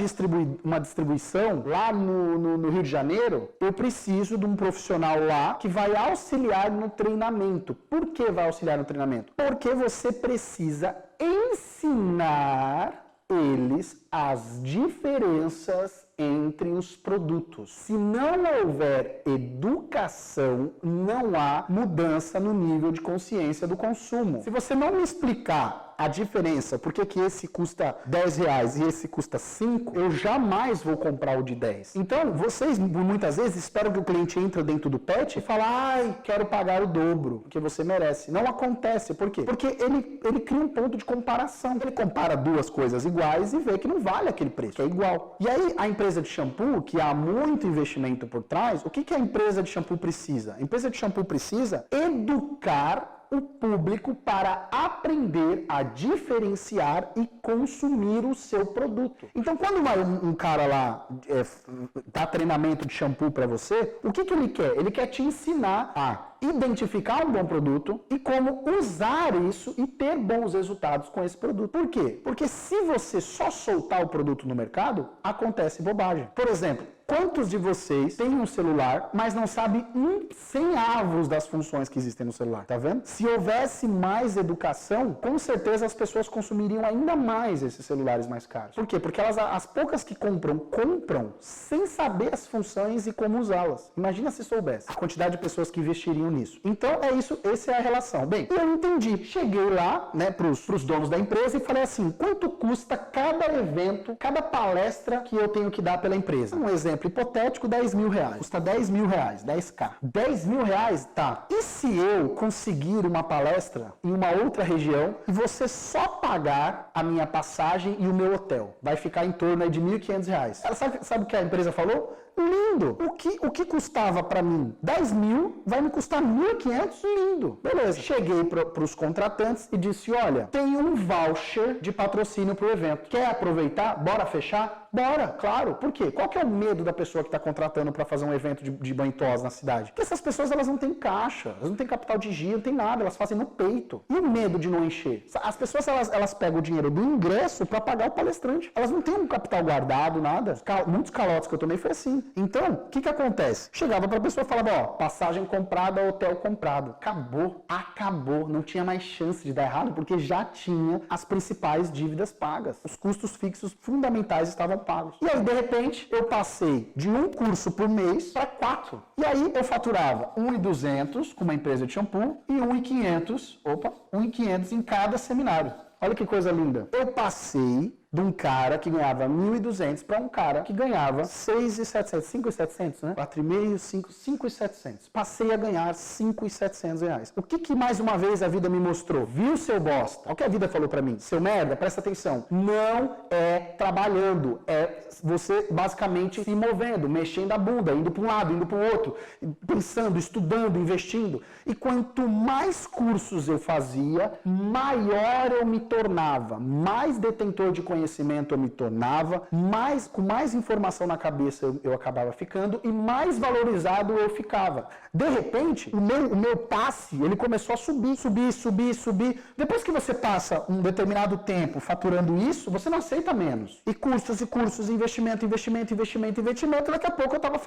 distribuição lá no Rio de Janeiro, eu preciso de um profissional lá que vai auxiliar no treinamento. Por que vai auxiliar no treinamento? Porque você precisa ensinar eles as diferenças entre os produtos. Se não houver educação, não há mudança no nível de consciência do consumo. Se você não me explicar a diferença, por que esse custa R$10 e esse custa 5, eu jamais vou comprar o de 10. Então, vocês muitas vezes esperam que o cliente entre dentro do pet e fala, ai, quero pagar o dobro, porque você merece. Não acontece. Por quê? Porque ele cria um ponto de comparação. Ele compara duas coisas iguais e vê que não vale aquele preço, que é igual. E aí, a empresa de shampoo, que há muito investimento por trás, o que a empresa de shampoo precisa? A empresa de shampoo precisa educar o público para aprender a diferenciar e consumir o seu produto. Então, quando um cara lá dá treinamento de shampoo para você, o que ele quer? Ele quer te ensinar a identificar um bom produto e como usar isso e ter bons resultados com esse produto. Por quê? Porque se você só soltar o produto no mercado, acontece bobagem. Por exemplo, quantos de vocês têm um celular, mas não sabem um centavos das funções que existem no celular? Tá vendo? Se houvesse mais educação, com certeza as pessoas consumiriam ainda mais esses celulares mais caros. Por quê? Porque as poucas que compram sem saber as funções e como usá-las. Imagina se soubesse a quantidade de pessoas que investiriam nisso. Então é isso, essa é a relação. Bem, eu entendi. Cheguei lá, né, pros donos da empresa e falei assim, quanto custa cada evento, cada palestra que eu tenho que dar pela empresa? Um exemplo hipotético, R$10.000. Custa R$10.000, 10k. R$10.000, tá. E se eu conseguir uma palestra em uma outra região e você só pagar a minha passagem e o meu hotel? Vai ficar em torno aí de R$1.500. Sabe o que a empresa falou? Lindo! O que custava para mim 10 mil, vai me custar 1.500? Lindo! Beleza. Cheguei para os contratantes e disse, olha, tem um voucher de patrocínio para o evento. Quer aproveitar? Bora fechar? Bora, claro. Por quê? Qual que é o medo da pessoa que está contratando para fazer um evento de banho e tosa na cidade? Porque essas pessoas, elas não têm caixa, elas não têm capital de giro, não tem nada, elas fazem no peito. E o medo de não encher? As pessoas, elas pegam o dinheiro do ingresso para pagar o palestrante. Elas não têm um capital guardado, nada. Muitos calotes que eu tomei foi assim. Então, o que acontece? Chegava para a pessoa e falava, ó, passagem comprada, hotel comprado. Acabou. Não tinha mais chance de dar errado, porque já tinha as principais dívidas pagas. Os custos fixos fundamentais estavam pagos. E aí, de repente, eu passei de um curso por mês para 4. E aí, eu faturava 1.200 com uma empresa de shampoo e 1.500 em cada seminário. Olha que coisa linda. Eu passei de um cara que ganhava 1.200 para um cara que ganhava 6.700, 5.700, né? 4,5, 5.700. Passei a ganhar 5.700 reais. O que mais uma vez a vida me mostrou? Viu, seu bosta? Olha o que a vida falou para mim. Seu merda, presta atenção. Não é trabalhando, é você basicamente se movendo, mexendo a bunda, indo para um lado, indo para o outro, pensando, estudando, investindo. E quanto mais cursos eu fazia, maior eu me tornava, mais detentor de conhecimento eu me tornava, com mais informação na cabeça eu acabava ficando e mais valorizado eu ficava. De repente, o meu passe, ele começou a subir. Depois que você passa um determinado tempo faturando isso, você não aceita menos. E cursos, investimento, daqui a pouco eu estava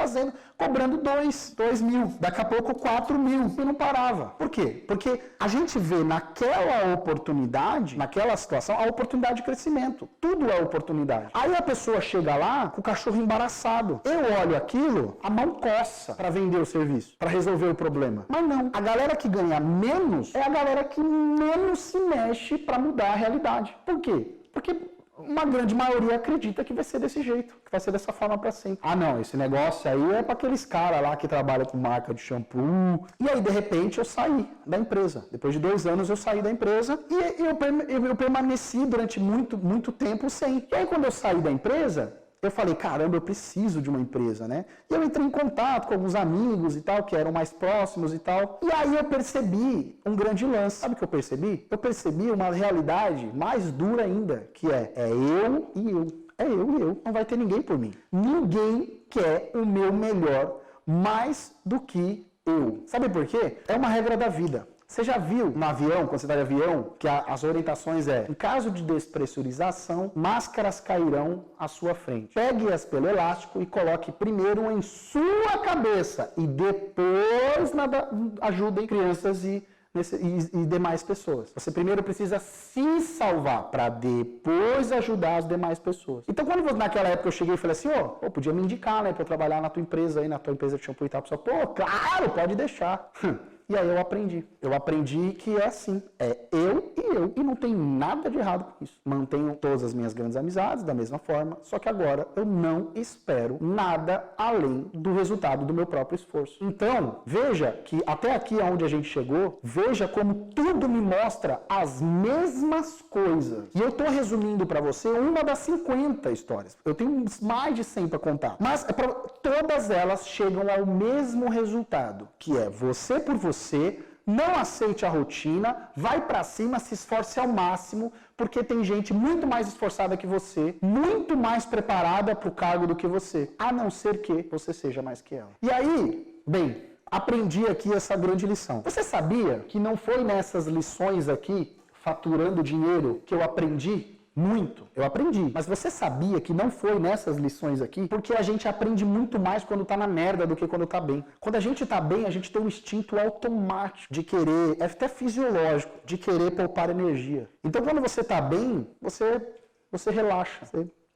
cobrando 2.000, daqui a pouco 4.000 e não parava. Por quê? Porque a gente vê naquela oportunidade, naquela situação, a oportunidade de crescimento. Tudo é oportunidade. Aí a pessoa chega lá com o cachorro embaraçado. Eu olho aquilo, a mão coça para vender o serviço, para resolver o problema. Mas não. A galera que ganha menos é a galera que menos se mexe para mudar a realidade. Por quê? Porque uma grande maioria acredita que vai ser desse jeito, que vai ser dessa forma para sempre. Ah, não, esse negócio aí é para aqueles caras lá que trabalham com marca de shampoo. E aí, de repente, eu saí da empresa. Depois de 2 anos, eu saí da empresa e eu permaneci durante muito tempo sem. E aí, quando eu saí da empresa, eu falei, caramba, eu preciso de uma empresa, né? E eu entrei em contato com alguns amigos e tal, que eram mais próximos e tal. E aí eu percebi um grande lance. Sabe o que eu percebi? Eu percebi uma realidade mais dura ainda, que é eu e eu. É eu e eu. Não vai ter ninguém por mim. Ninguém quer o meu melhor mais do que eu. Sabe por quê? É uma regra da vida. Você já viu no avião, quando você está de avião, que as orientações em caso de despressurização, máscaras cairão à sua frente. Pegue-as pelo elástico e coloque primeiro em sua cabeça e depois ajudem crianças e e demais pessoas. Você primeiro precisa se salvar para depois ajudar as demais pessoas. Então, quando naquela época eu cheguei e falei assim, podia me indicar, né, para eu trabalhar na tua empresa aí, na tua empresa de shampoo e tal, a pessoa, claro, pode deixar. E aí eu aprendi. Eu aprendi que é assim. É eu e eu. E não tem nada de errado com isso. Mantenho todas as minhas grandes amizades da mesma forma, só que agora eu não espero nada além do resultado do meu próprio esforço. Então, veja que até aqui onde a gente chegou, veja como tudo me mostra as mesmas coisas. E eu estou resumindo para você uma das 50 histórias. Eu tenho mais de 100 para contar. Mas todas elas chegam ao mesmo resultado, que é você por você, não aceite a rotina, vai pra cima, se esforce ao máximo, porque tem gente muito mais esforçada que você, muito mais preparada pro cargo do que você, a não ser que você seja mais que ela. E aí, bem, aprendi aqui essa grande lição. Você sabia que não foi nessas lições aqui, faturando dinheiro, que eu aprendi muito? Eu aprendi. Mas você sabia que não foi nessas lições aqui? Porque a gente aprende muito mais quando tá na merda do que quando tá bem. Quando a gente tá bem, a gente tem um instinto automático de querer, é até fisiológico, de querer poupar energia. Então, quando você tá bem, você relaxa.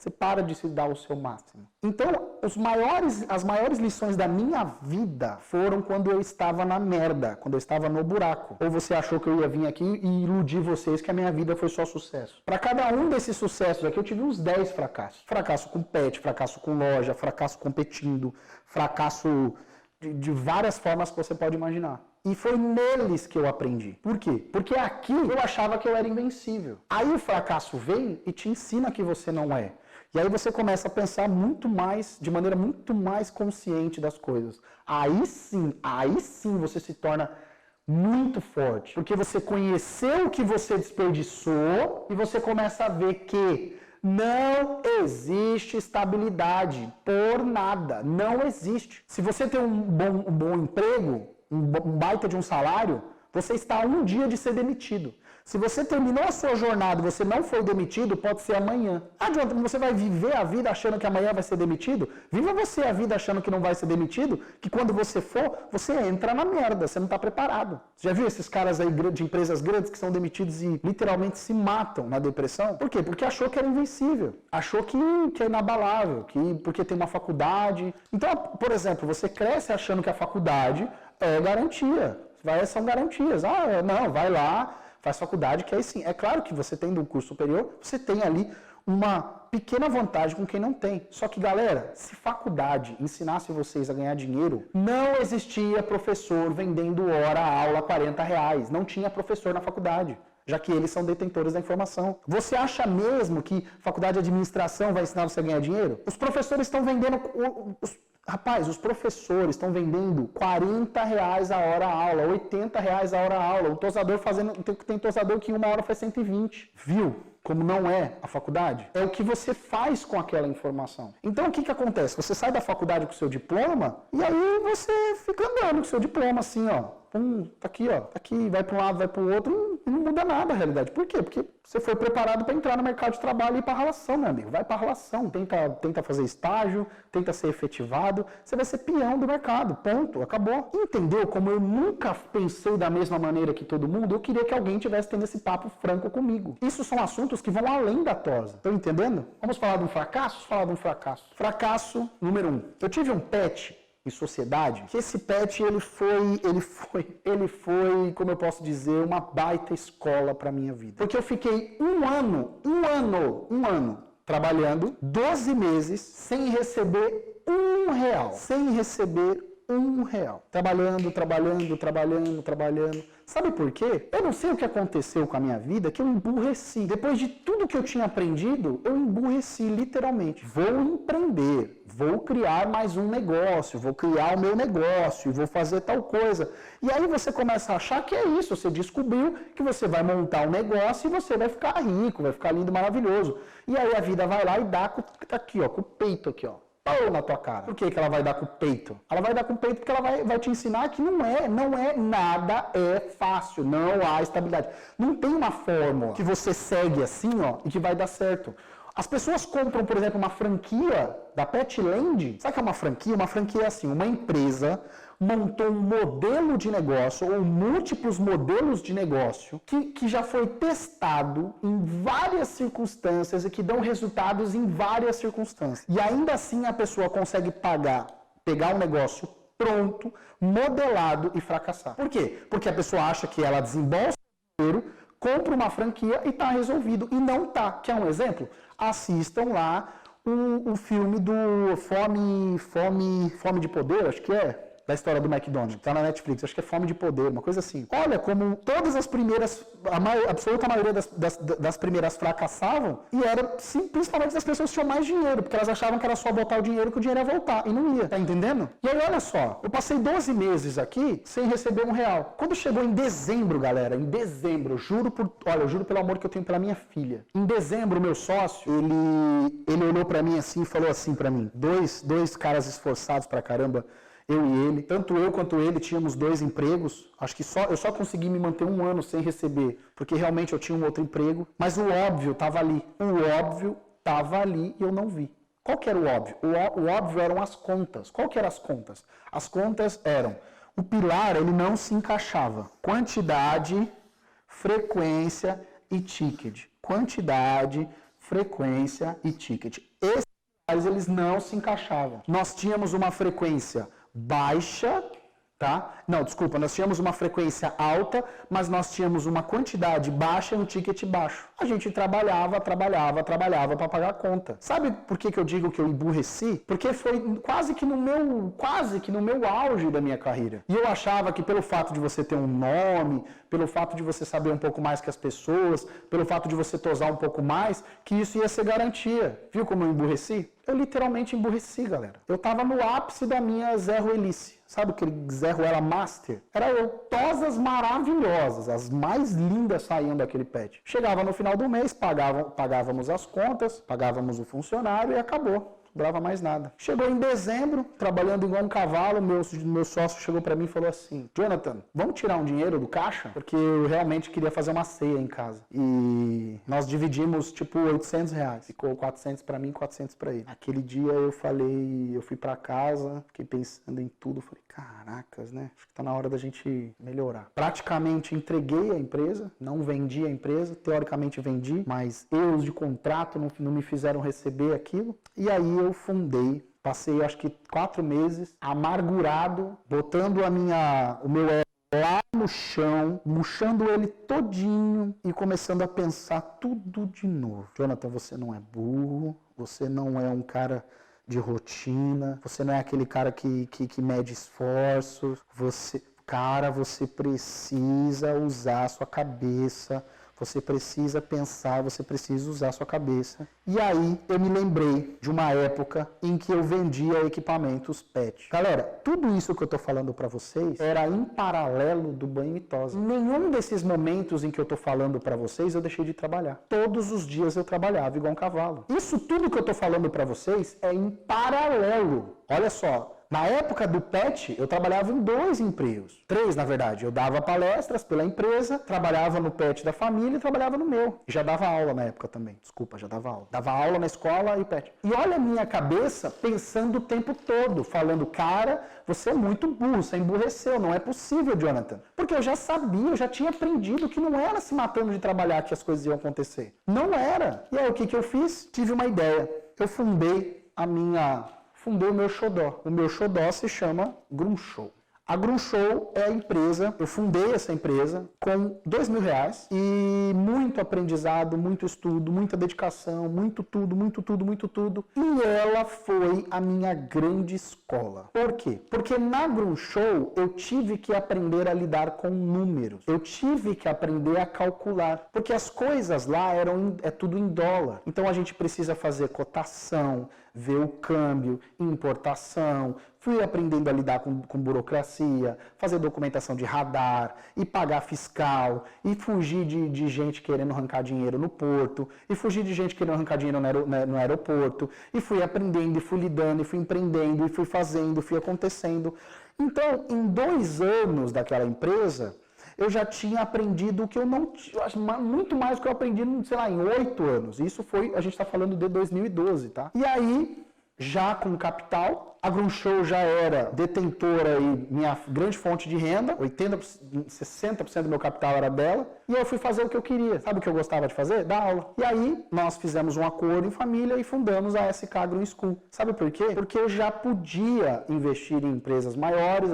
Você para de se dar o seu máximo. Então, as maiores lições da minha vida foram quando eu estava na merda, quando eu estava no buraco. Ou você achou que eu ia vir aqui e iludir vocês que a minha vida foi só sucesso. Para cada um desses sucessos aqui, eu tive uns 10 fracassos. Fracasso com pet, fracasso com loja, fracasso competindo, fracasso de várias formas que você pode imaginar. E foi neles que eu aprendi. Por quê? Porque aqui eu achava que eu era invencível. Aí o fracasso vem e te ensina que você não é. E aí você começa a pensar muito mais, de maneira muito mais consciente das coisas. Aí sim você se torna muito forte. Porque você conheceu o que você desperdiçou e você começa a ver que não existe estabilidade por nada. Não existe. Se você tem um bom emprego, um baita de um salário, você está a um dia de ser demitido. Se você terminou a sua jornada e você não foi demitido, pode ser amanhã. Adianta, você vai viver a vida achando que amanhã vai ser demitido? Viva você a vida achando que não vai ser demitido, que quando você for, você entra na merda, você não está preparado. Você já viu esses caras aí de empresas grandes que são demitidos e literalmente se matam na depressão? Por quê? Porque achou que era invencível. Achou que é inabalável, porque tem uma faculdade. Então, por exemplo, você cresce achando que a faculdade é garantia. São garantias. Não, vai lá, faz faculdade, que aí sim. É claro que você tendo um curso superior, você tem ali uma pequena vantagem com quem não tem. Só que, galera, se faculdade ensinasse vocês a ganhar dinheiro, não existia professor vendendo hora aula R$40. Não tinha professor na faculdade, já que eles são detentores da informação. Você acha mesmo que faculdade de administração vai ensinar você a ganhar dinheiro? Os professores estão vendendo... Rapaz, os professores estão vendendo R$40 a hora aula, R$80 a hora aula. O tosador tem tosador que em uma hora faz 120. Viu como não é a faculdade? É o que você faz com aquela informação. Então o que acontece? Você sai da faculdade com o seu diploma e aí você fica andando com o seu diploma assim, ó. Tá aqui, ó. Tá aqui, vai para um lado, vai para o outro, e não muda nada a realidade. Por quê? Porque você foi preparado para entrar no mercado de trabalho e ir para a relação, meu amigo. Vai para a relação, tenta fazer estágio, tenta ser efetivado, você vai ser peão do mercado, ponto, acabou. Entendeu como eu nunca pensei da mesma maneira que todo mundo? Eu queria que alguém tivesse tendo esse papo franco comigo. Isso são assuntos que vão além da tosa. Estão entendendo? Vamos falar de um fracasso? Falar de um fracasso. Fracasso número 1. Eu tive um pet em sociedade, que esse pet ele foi, como eu posso dizer, uma baita escola para minha vida. Porque eu fiquei um ano trabalhando 12 meses sem receber R$1. Sem receber R$1. Trabalhando. Sabe por quê? Eu não sei o que aconteceu com a minha vida, que eu emburreci. Depois de tudo que eu tinha aprendido, eu emburreci literalmente. Vou empreender, vou criar mais um negócio, vou criar o meu negócio, vou fazer tal coisa. E aí você começa a achar que é isso, você descobriu que você vai montar um negócio e você vai ficar rico, vai ficar lindo, maravilhoso. E aí a vida vai lá e dá aqui, ó, com o peito aqui, ó. Na tua cara. Por que ela vai dar com o peito? Ela vai dar com o peito porque ela vai te ensinar que não é nada é fácil, não há estabilidade. Não tem uma fórmula que você segue assim, ó, e que vai dar certo. As pessoas compram, por exemplo, uma franquia da Petland. Sabe o que é uma franquia? Uma franquia é assim, uma empresa montou um modelo de negócio ou múltiplos modelos de negócio que já foi testado em várias circunstâncias e que dão resultados em várias circunstâncias. E ainda assim a pessoa consegue pegar um negócio pronto, modelado e fracassar. Por quê? Porque a pessoa acha que ela desembolsa dinheiro, compra uma franquia e está resolvido. E não está. Quer um exemplo? Assistam lá o filme do Fome de Poder, acho que é, da história do McDonald's, que tá na Netflix, acho que é Fome de Poder, uma coisa assim. Olha como todas as primeiras, a absoluta maioria das primeiras fracassavam, e era sim, principalmente das pessoas que tinham mais dinheiro, porque elas achavam que era só botar o dinheiro que o dinheiro ia voltar, e não ia, tá entendendo? E aí olha só, eu passei 12 meses aqui sem receber R$1. Quando chegou em dezembro, galera, em dezembro, eu juro pelo amor que eu tenho pela minha filha, em dezembro, meu sócio, ele olhou pra mim assim e falou assim pra mim, dois caras esforçados pra caramba, eu e ele, tanto eu quanto ele tínhamos 2 empregos, acho que eu só consegui me manter 1 ano sem receber, porque realmente eu tinha um outro emprego, mas o óbvio estava ali, e eu não vi. Qual que era o óbvio? O óbvio eram as contas. Qual que eram as contas? As contas eram, o pilar ele não se encaixava, quantidade, frequência e ticket. Quantidade, frequência e ticket. Esses pilares eles não se encaixavam. Nós tínhamos uma frequência baixa, tá? Não, desculpa, nós tínhamos uma frequência alta, mas nós tínhamos uma quantidade baixa e um ticket baixo. A gente trabalhava para pagar a conta. Sabe por que eu digo que eu emburreci? Porque foi quase que no meu auge da minha carreira. E eu achava que pelo fato de você ter um nome, pelo fato de você saber um pouco mais que as pessoas, pelo fato de você tosar um pouco mais, que isso ia ser garantia. Viu como eu emburreci? Eu literalmente emburreci, galera. Eu tava no ápice da minha Zé Ruelice. Sabe aquele Zé Ruela Master? Era eu, tosas maravilhosas, as mais lindas saíam daquele pet. Chegava no final do mês, pagávamos as contas, pagávamos o funcionário e acabou. Não durava mais nada. Chegou em dezembro, trabalhando igual um cavalo, meu sócio chegou pra mim e falou assim, Jonathan, vamos tirar um dinheiro do caixa? Porque eu realmente queria fazer uma ceia em casa. E nós dividimos tipo R$800. Ficou 400 pra mim e 400 pra ele. Aquele dia eu fui pra casa, fiquei pensando em tudo, falei, caracas, né? Acho que tá na hora da gente melhorar. Praticamente entreguei a empresa, não vendi a empresa, teoricamente vendi, mas erros de contrato não me fizeram receber aquilo. E aí eu fundei, passei acho que 4 meses amargurado, botando o meu ego lá no chão, murchando ele todinho e começando a pensar tudo de novo. Jonathan, você não é burro, você não é um cara de rotina, você não é aquele cara que mede esforços, você precisa usar a sua cabeça, você precisa pensar, você precisa usar a sua cabeça. E aí eu me lembrei de uma época em que eu vendia equipamentos PET. Galera, tudo isso que eu estou falando para vocês era em paralelo do banho e tosa. Em nenhum desses momentos em que eu estou falando para vocês eu deixei de trabalhar. Todos os dias eu trabalhava igual um cavalo. Isso tudo que eu estou falando para vocês é em paralelo. Olha só. Na época do PET, eu trabalhava em 2 empregos. 3, na verdade. Eu dava palestras pela empresa, trabalhava no PET da família e trabalhava no meu. E já dava aula na época também. Desculpa, já dava aula. Dava aula na escola e PET. E olha a minha cabeça pensando o tempo todo, falando, cara, você é muito burro, você emburreceu, não é possível, Jonathan. Porque eu já sabia, eu já tinha aprendido que não era se matando de trabalhar que as coisas iam acontecer. Não era. E aí o que eu fiz? Tive uma ideia. Eu fundei o meu xodó. O meu xodó se chama Grumshow. A Grumshow é a empresa, eu fundei essa empresa com R$2.000 e muito aprendizado, muito estudo, muita dedicação, muito tudo. E ela foi a minha grande escola. Por quê? Porque na Grumshow eu tive que aprender a lidar com números. Eu tive que aprender a calcular. Porque as coisas lá é tudo em dólar. Então a gente precisa fazer cotação, ver o câmbio, importação. Fui aprendendo a lidar com burocracia, fazer documentação de radar, e pagar fiscal, e fugir de gente querendo arrancar dinheiro no porto, e fugir de gente querendo arrancar dinheiro no aeroporto, e fui aprendendo, e fui lidando, e fui empreendendo, e fui fazendo, fui acontecendo. Então, em 2 anos daquela empresa, eu já tinha aprendido o que eu não... muito mais do que eu aprendi, sei lá, em 8 anos. Isso foi, a gente está falando de 2012, tá? E aí, já com capital. A Grum Show já era detentora e minha grande fonte de renda, 60% do meu capital era dela, e eu fui fazer o que eu queria. Sabe o que eu gostava de fazer? Dar aula. E aí, nós fizemos um acordo em família e fundamos a SK Grum School. Sabe por quê? Porque eu já podia investir em empresas maiores,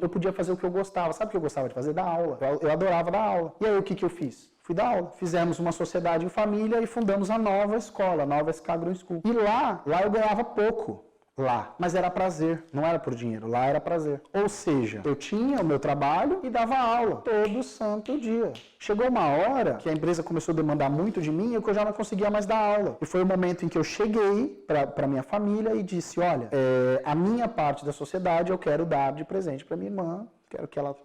eu podia fazer o que eu gostava. Sabe o que eu gostava de fazer? Dar aula. Eu adorava dar aula. E aí, o que eu fiz? Fui dar aula. Fizemos uma sociedade em família e fundamos a nova escola, a nova SK Grum School. E lá eu ganhava pouco. Lá. Mas era prazer, não era por dinheiro, lá era prazer. Ou seja, eu tinha o meu trabalho e dava aula todo santo dia. Chegou uma hora que a empresa começou a demandar muito de mim e que eu já não conseguia mais dar aula. E foi o momento em que eu cheguei para minha família e disse, olha, a minha parte da sociedade eu quero dar de presente para minha irmã, quero que ela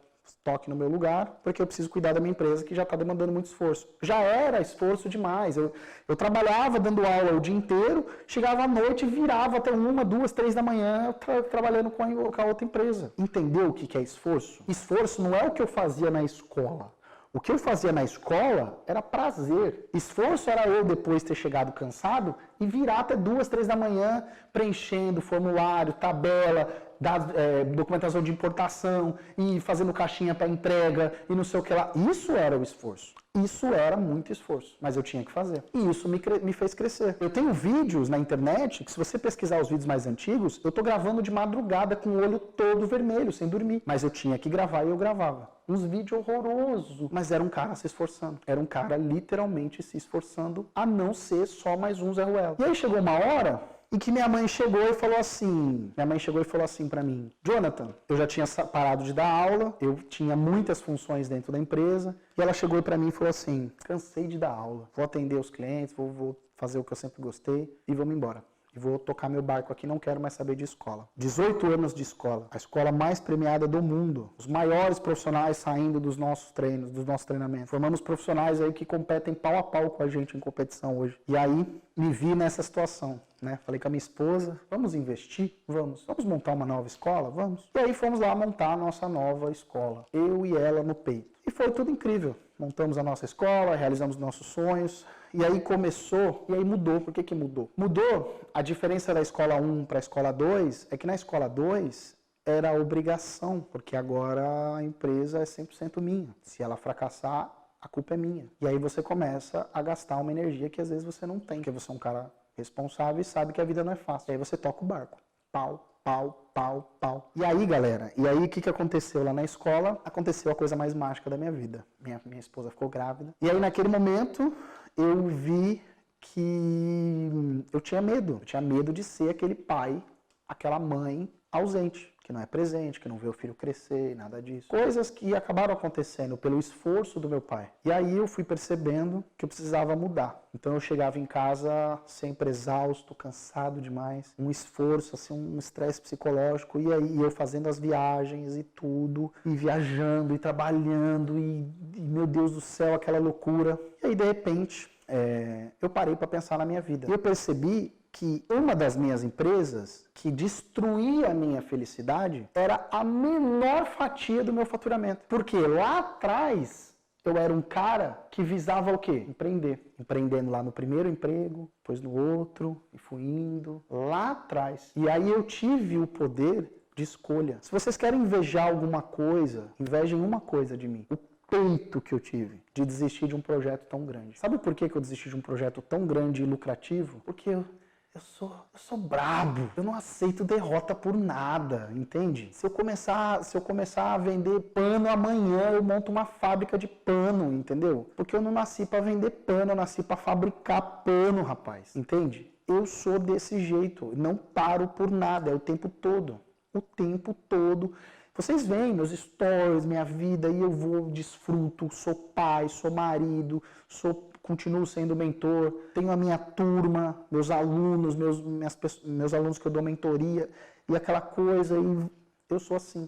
toque no meu lugar, porque eu preciso cuidar da minha empresa que já está demandando muito esforço. Já era esforço demais. Eu trabalhava dando aula o dia inteiro, chegava à noite e virava até 1, 2, 3 da manhã trabalhando com a outra empresa. Entendeu o que é esforço? Esforço não é o que eu fazia na escola. O que eu fazia na escola era prazer. Esforço era eu depois ter chegado cansado e virar até 2, 3 da manhã preenchendo formulário, tabela, documentação de importação e fazendo caixinha para entrega e não sei o que lá. Isso era o esforço. Isso era muito esforço, mas eu tinha que fazer. E isso me fez crescer. Eu tenho vídeos na internet que se você pesquisar os vídeos mais antigos, eu tô gravando de madrugada com o olho todo vermelho, sem dormir. Mas eu tinha que gravar e eu gravava. Uns vídeos horrorosos. Mas era um cara se esforçando. Era um cara literalmente se esforçando a não ser só mais um Zé Ruela. E aí chegou uma hora em que minha mãe chegou e falou assim para mim, Jonathan, eu já tinha parado de dar aula, eu tinha muitas funções dentro da empresa, e ela chegou para mim e falou assim, cansei de dar aula, vou atender os clientes, vou fazer o que eu sempre gostei e vamos embora. E vou tocar meu barco aqui, não quero mais saber de escola. 18 anos de escola, a escola mais premiada do mundo. Os maiores profissionais saindo dos nossos treinos, dos nossos treinamentos. Formamos profissionais aí que competem pau a pau com a gente em competição hoje. E aí, me vi nessa situação, né? Falei com a minha esposa, vamos investir? Vamos. Vamos montar uma nova escola? Vamos. E aí fomos lá montar a nossa nova escola. Eu e ela no peito. E foi tudo incrível. Montamos a nossa escola, realizamos nossos sonhos. E aí começou, e aí mudou. Por que mudou? Mudou. A diferença da escola 1 para a escola 2 é que na escola 2 era obrigação, porque agora a empresa é 100% minha. Se ela fracassar, a culpa é minha. E aí você começa a gastar uma energia que às vezes você não tem, porque você é um cara responsável e sabe que a vida não é fácil. E aí você toca o barco. Pau, pau, pau, pau. E aí, galera, o que aconteceu lá na escola? Aconteceu a coisa mais mágica da minha vida. Minha esposa ficou grávida. E aí, naquele momento, eu vi que eu tinha medo. Eu tinha medo de ser aquele pai, aquela mãe ausente, que não é presente, que não vê o filho crescer, nada disso. Coisas que acabaram acontecendo pelo esforço do meu pai. E aí eu fui percebendo que eu precisava mudar. Então eu chegava em casa sempre exausto, cansado demais, um esforço, assim, um estresse psicológico, e aí eu fazendo as viagens e tudo, e viajando, e trabalhando, e meu Deus do céu, aquela loucura. E aí de repente eu parei para pensar na minha vida. E eu percebi que uma das minhas empresas que destruía a minha felicidade era a menor fatia do meu faturamento. Porque lá atrás eu era um cara que visava o quê? Empreender. Empreendendo lá no primeiro emprego, depois no outro, e fui indo lá atrás. E aí eu tive o poder de escolha. Se vocês querem invejar alguma coisa, invejem uma coisa de mim. O peito que eu tive de desistir de um projeto tão grande. Sabe por que eu desisti de um projeto tão grande e lucrativo? Porque eu sou brabo, eu não aceito derrota por nada, entende? Se eu começar a vender pano amanhã, eu monto uma fábrica de pano, entendeu? Porque eu não nasci para vender pano, eu nasci para fabricar pano, rapaz, entende? Eu sou desse jeito, não paro por nada, é o tempo todo. O tempo todo. Vocês veem meus stories, minha vida, e eu vou, desfruto, sou pai, sou marido, continuo sendo mentor, tenho a minha turma, meus alunos, meus alunos que eu dou mentoria, e aquela coisa, e eu sou assim,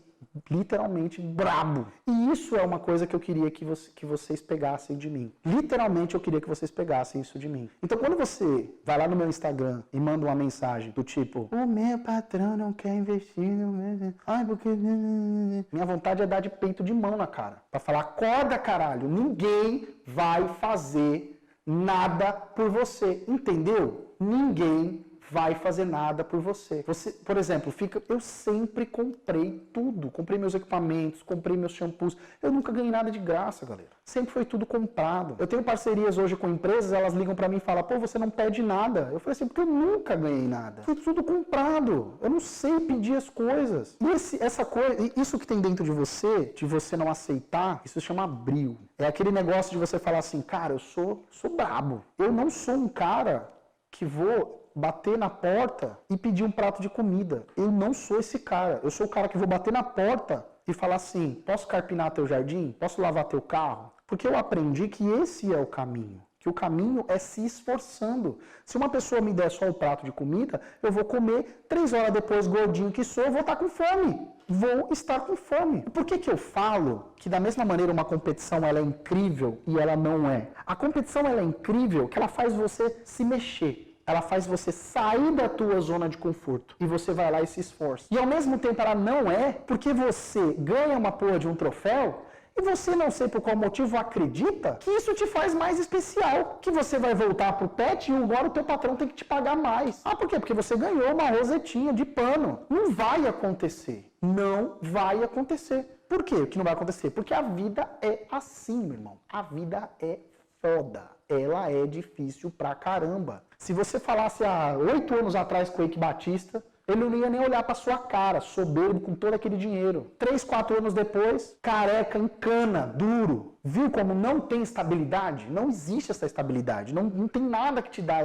literalmente brabo. E isso é uma coisa que eu queria que vocês pegassem de mim. Literalmente eu queria que vocês pegassem isso de mim. Então quando você vai lá no meu Instagram e manda uma mensagem do tipo, o meu patrão não quer investir no meu... Ai, porque... Minha vontade é dar de peito de mão na cara. Pra falar, acorda caralho, ninguém vai fazer nada por você. Entendeu? Ninguém vai fazer nada por você. Você, por exemplo, eu sempre comprei tudo. Comprei meus equipamentos, comprei meus shampoos. Eu nunca ganhei nada de graça, galera. Sempre foi tudo comprado. Eu tenho parcerias hoje com empresas, elas ligam pra mim e falam, pô, você não pede nada. Eu falei assim, porque eu nunca ganhei nada. Foi tudo comprado. Eu não sei pedir as coisas. E isso que tem dentro de você não aceitar, isso se chama brio. É aquele negócio de você falar assim, cara, eu sou brabo. Eu não sou um cara que vou bater na porta e pedir um prato de comida. Eu não sou esse cara. Eu sou o cara que vou bater na porta e falar assim, posso carpinar teu jardim? Posso lavar teu carro? Porque eu aprendi que esse é o caminho. Que o caminho é se esforçando. Se uma pessoa me der só o prato de comida, eu vou comer, 3 horas depois, gordinho que sou, eu vou estar com fome. Vou estar com fome. Por que eu falo que da mesma maneira uma competição ela é incrível e ela não é? A competição ela é incrível que ela faz você se mexer. Ela faz você sair da tua zona de conforto. E você vai lá e se esforça. E ao mesmo tempo ela não é porque você ganha uma porra de um troféu e você não sei por qual motivo acredita que isso te faz mais especial. Que você vai voltar pro pet e agora o teu patrão tem que te pagar mais. Ah, por quê? Porque você ganhou uma rosetinha de pano. Não vai acontecer. Não vai acontecer. Por quê que não vai acontecer? Porque a vida é assim, meu irmão. A vida é foda. Ela é difícil pra caramba. Se você falasse há 8 anos atrás com o Eike Batista, ele não ia nem olhar pra sua cara, soberbo, com todo aquele dinheiro. 3, 4 anos depois, careca, em cana, duro. Viu como não tem estabilidade? Não existe essa estabilidade. Não tem nada que te dá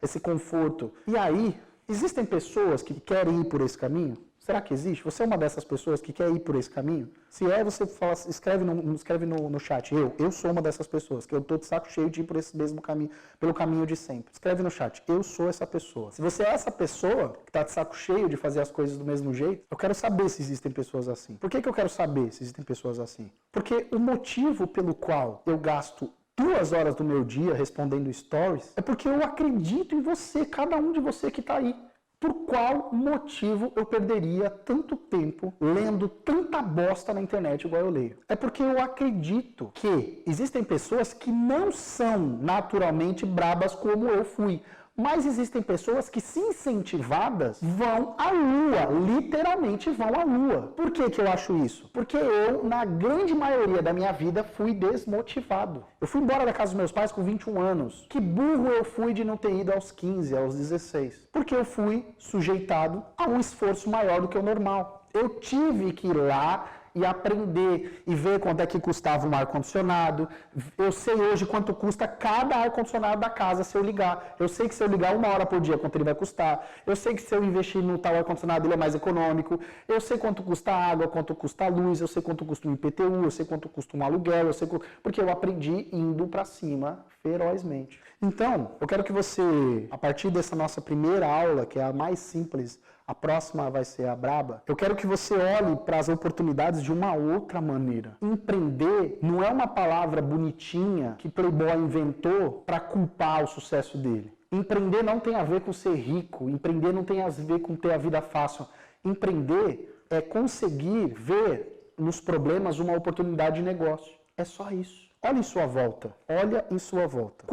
esse conforto. E aí, existem pessoas que querem ir por esse caminho? Será que existe? Você é uma dessas pessoas que quer ir por esse caminho? Se é, você fala, escreve no chat. Eu sou uma dessas pessoas, que eu estou de saco cheio de ir por esse mesmo caminho, pelo caminho de sempre. Escreve no chat. Eu sou essa pessoa. Se você é essa pessoa que está de saco cheio de fazer as coisas do mesmo jeito, eu quero saber se existem pessoas assim. Por que eu quero saber se existem pessoas assim? Porque o motivo pelo qual eu gasto 2 horas do meu dia respondendo stories é porque eu acredito em você, cada um de você que está aí. Por qual motivo eu perderia tanto tempo lendo tanta bosta na internet igual eu leio? É porque eu acredito que existem pessoas que não são naturalmente brabas como eu fui. Mas existem pessoas que, se incentivadas, vão à lua, literalmente vão à lua. Por que eu acho isso? Porque eu, na grande maioria da minha vida, fui desmotivado. Eu fui embora da casa dos meus pais com 21 anos. Que burro eu fui de não ter ido aos 15, aos 16. Porque eu fui sujeitado a um esforço maior do que o normal. Eu tive que ir lá e aprender e ver quanto é que custava um ar-condicionado. Eu sei hoje quanto custa cada ar-condicionado da casa se eu ligar. Eu sei que se eu ligar 1 hora por dia, quanto ele vai custar. Eu sei que se eu investir no tal ar-condicionado, ele é mais econômico. Eu sei quanto custa a água, quanto custa a luz, eu sei quanto custa um IPTU, eu sei quanto custa um aluguel, eu sei porque eu aprendi indo para cima ferozmente. Então, eu quero que você, a partir dessa nossa primeira aula, que é a mais simples, a próxima vai ser a braba, eu quero que você olhe para as oportunidades de uma outra maneira. Empreender não é uma palavra bonitinha que Playboy inventou para culpar o sucesso dele. Empreender não tem a ver com ser rico, empreender não tem a ver com ter a vida fácil. Empreender é conseguir ver nos problemas uma oportunidade de negócio. É só isso. Olha em sua volta. Olha em sua volta.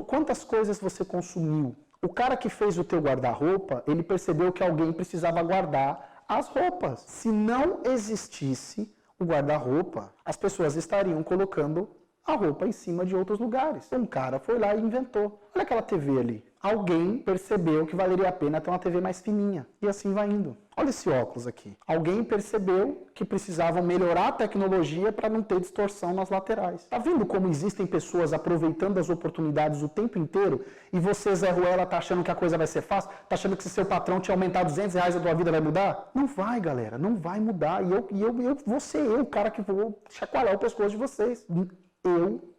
Quantas coisas você consumiu? O cara que fez o teu guarda-roupa, ele percebeu que alguém precisava guardar as roupas. Se não existisse o guarda-roupa, as pessoas estariam colocando a roupa em cima de outros lugares. Um cara foi lá e inventou. Olha aquela TV ali. Alguém percebeu que valeria a pena ter uma TV mais fininha. E assim vai indo. Olha esse óculos aqui. Alguém percebeu que precisavam melhorar a tecnologia para não ter distorção nas laterais. Tá vendo como existem pessoas aproveitando as oportunidades o tempo inteiro e você, Zé Ruela, tá achando que a coisa vai ser fácil? Tá achando que se seu patrão te aumentar R$200 a tua vida vai mudar? Não vai, galera. Não vai mudar. E eu vou ser eu, o cara que vou chacoalhar o pescoço de vocês. Eu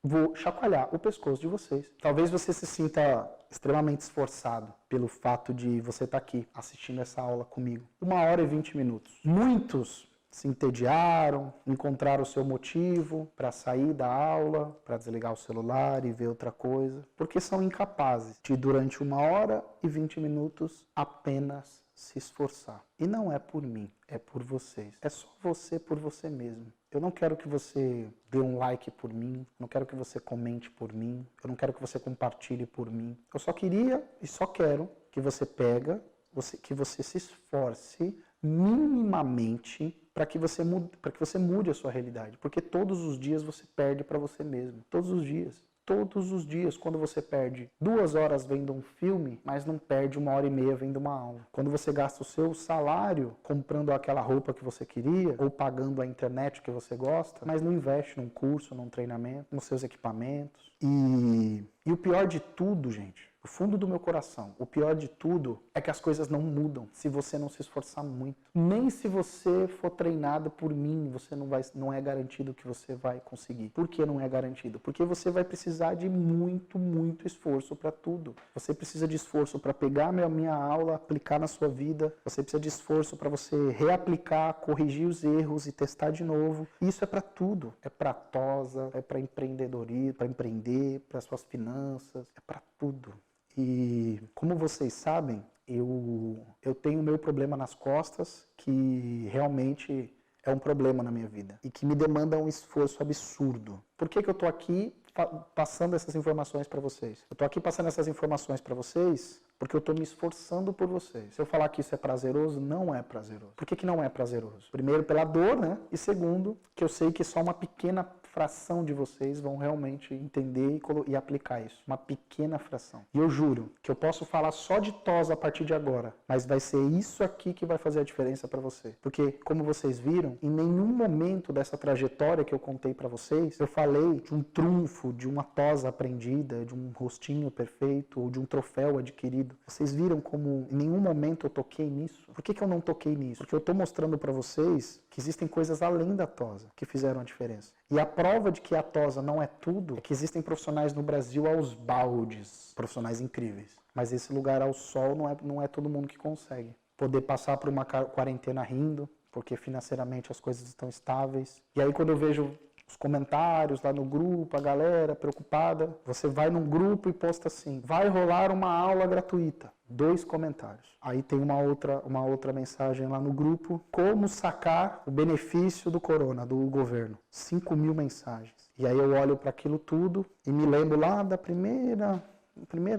vou chacoalhar o pescoço de vocês. Talvez você se sinta extremamente esforçado pelo fato de você estar aqui assistindo essa aula comigo. 1 hora e 20 minutos. Muitos se entediaram, encontraram o seu motivo para sair da aula, para desligar o celular e ver outra coisa, porque são incapazes de, durante 1 hora e 20 minutos, apenas se esforçar. E não é por mim, é por vocês. É só você por você mesmo. Eu não quero que você dê um like por mim, não quero que você comente por mim, eu não quero que você compartilhe por mim. Eu só queria e só quero que você pega, que você se esforce minimamente para que você mude a sua realidade. Porque todos os dias você perde para você mesmo. Todos os dias. Todos os dias, quando você perde 2 horas vendo um filme, mas não perde 1h30 vendo uma aula. Quando você gasta o seu salário comprando aquela roupa que você queria, ou pagando a internet que você gosta, mas não investe num curso, num treinamento, nos seus equipamentos. E o pior de tudo, gente, o fundo do meu coração, o pior de tudo é que as coisas não mudam se você não se esforçar muito. Nem se você for treinado por mim, você não é garantido que você vai conseguir. Por que não é garantido? Porque você vai precisar de muito, muito esforço para tudo. Você precisa de esforço para pegar a minha aula, aplicar na sua vida. Você precisa de esforço para você reaplicar, corrigir os erros e testar de novo. Isso é para tudo. É para TOSA, é para empreendedorismo, para empreender, para suas finanças, é para tudo. E como vocês sabem, eu tenho o meu problema nas costas, que realmente é um problema na minha vida e que me demanda um esforço absurdo. Por que eu estou aqui passando essas informações para vocês? Eu estou aqui passando essas informações para vocês porque eu estou me esforçando por vocês. Se eu falar que isso é prazeroso, não é prazeroso. Por que não é prazeroso? Primeiro, pela dor, né? E segundo, que eu sei que só uma pequena fração de vocês vão realmente entender e aplicar isso. Uma pequena fração. E eu juro que eu posso falar só de TOSA a partir de agora, mas vai ser isso aqui que vai fazer a diferença para você. Porque, como vocês viram, em nenhum momento dessa trajetória que eu contei para vocês, eu falei de um trunfo, de uma TOSA aprendida, de um rostinho perfeito ou de um troféu adquirido. Vocês viram como em nenhum momento eu toquei nisso? Por que eu não toquei nisso? Porque eu estou mostrando para vocês que existem coisas além da TOSA que fizeram a diferença. E a prova de que a TOSA não é tudo é que existem profissionais no Brasil aos baldes, profissionais incríveis. Mas esse lugar ao sol não é todo mundo que consegue. Poder passar por uma quarentena rindo, porque financeiramente as coisas estão estáveis. E aí quando eu vejo os comentários lá no grupo, a galera preocupada, você vai num grupo e posta assim: vai rolar uma aula gratuita. 2 comentários. Aí tem uma outra mensagem lá no grupo: como sacar o benefício do corona, do governo. 5.000 mensagens. E aí eu olho para aquilo tudo e me lembro lá da primeira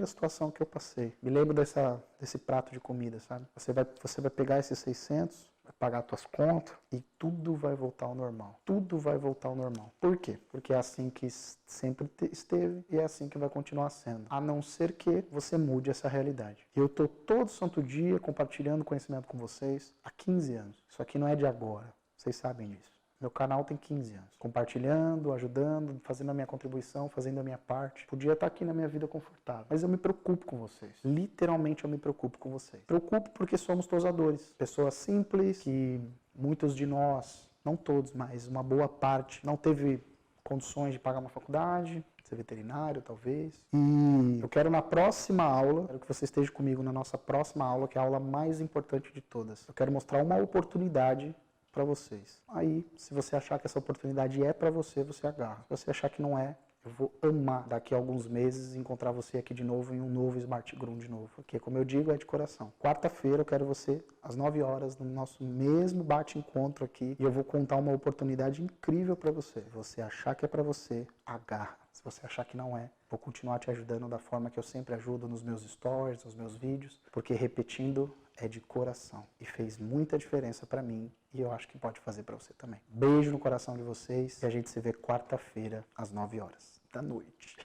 situação que eu passei. Me lembro desse prato de comida, sabe? Você vai pegar esses 600, vai pagar suas contas e tudo vai voltar ao normal. Tudo vai voltar ao normal. Por quê? Porque é assim que sempre esteve e é assim que vai continuar sendo. A não ser que você mude essa realidade. Eu estou todo santo dia compartilhando conhecimento com vocês há 15 anos. Isso aqui não é de agora. Vocês sabem disso. Meu canal tem 15 anos. Compartilhando, ajudando, fazendo a minha contribuição, fazendo a minha parte. Podia estar aqui na minha vida confortável. Mas eu me preocupo com vocês. Literalmente eu me preocupo com vocês. Preocupo porque somos tosadores. Pessoas simples, que muitos de nós, não todos, mas uma boa parte, não teve condições de pagar uma faculdade, ser veterinário, talvez. E eu quero na próxima aula, quero que você esteja comigo na nossa próxima aula, que é a aula mais importante de todas. Eu quero mostrar uma oportunidade para vocês. Aí, se você achar que essa oportunidade é para você, você agarra. Se você achar que não é, eu vou amar daqui a alguns meses encontrar você aqui de novo em um novo Smart Groom de novo. Porque, como eu digo, é de coração. Quarta-feira eu quero você às 9 horas no nosso mesmo bate-encontro aqui e eu vou contar uma oportunidade incrível para você. Se você achar que é para você, agarra. Se você achar que não é, vou continuar te ajudando da forma que eu sempre ajudo nos meus stories, nos meus vídeos, porque repetindo é de coração e fez muita diferença para mim e eu acho que pode fazer para você também. Beijo no coração de vocês e a gente se vê quarta-feira às 9 horas da noite.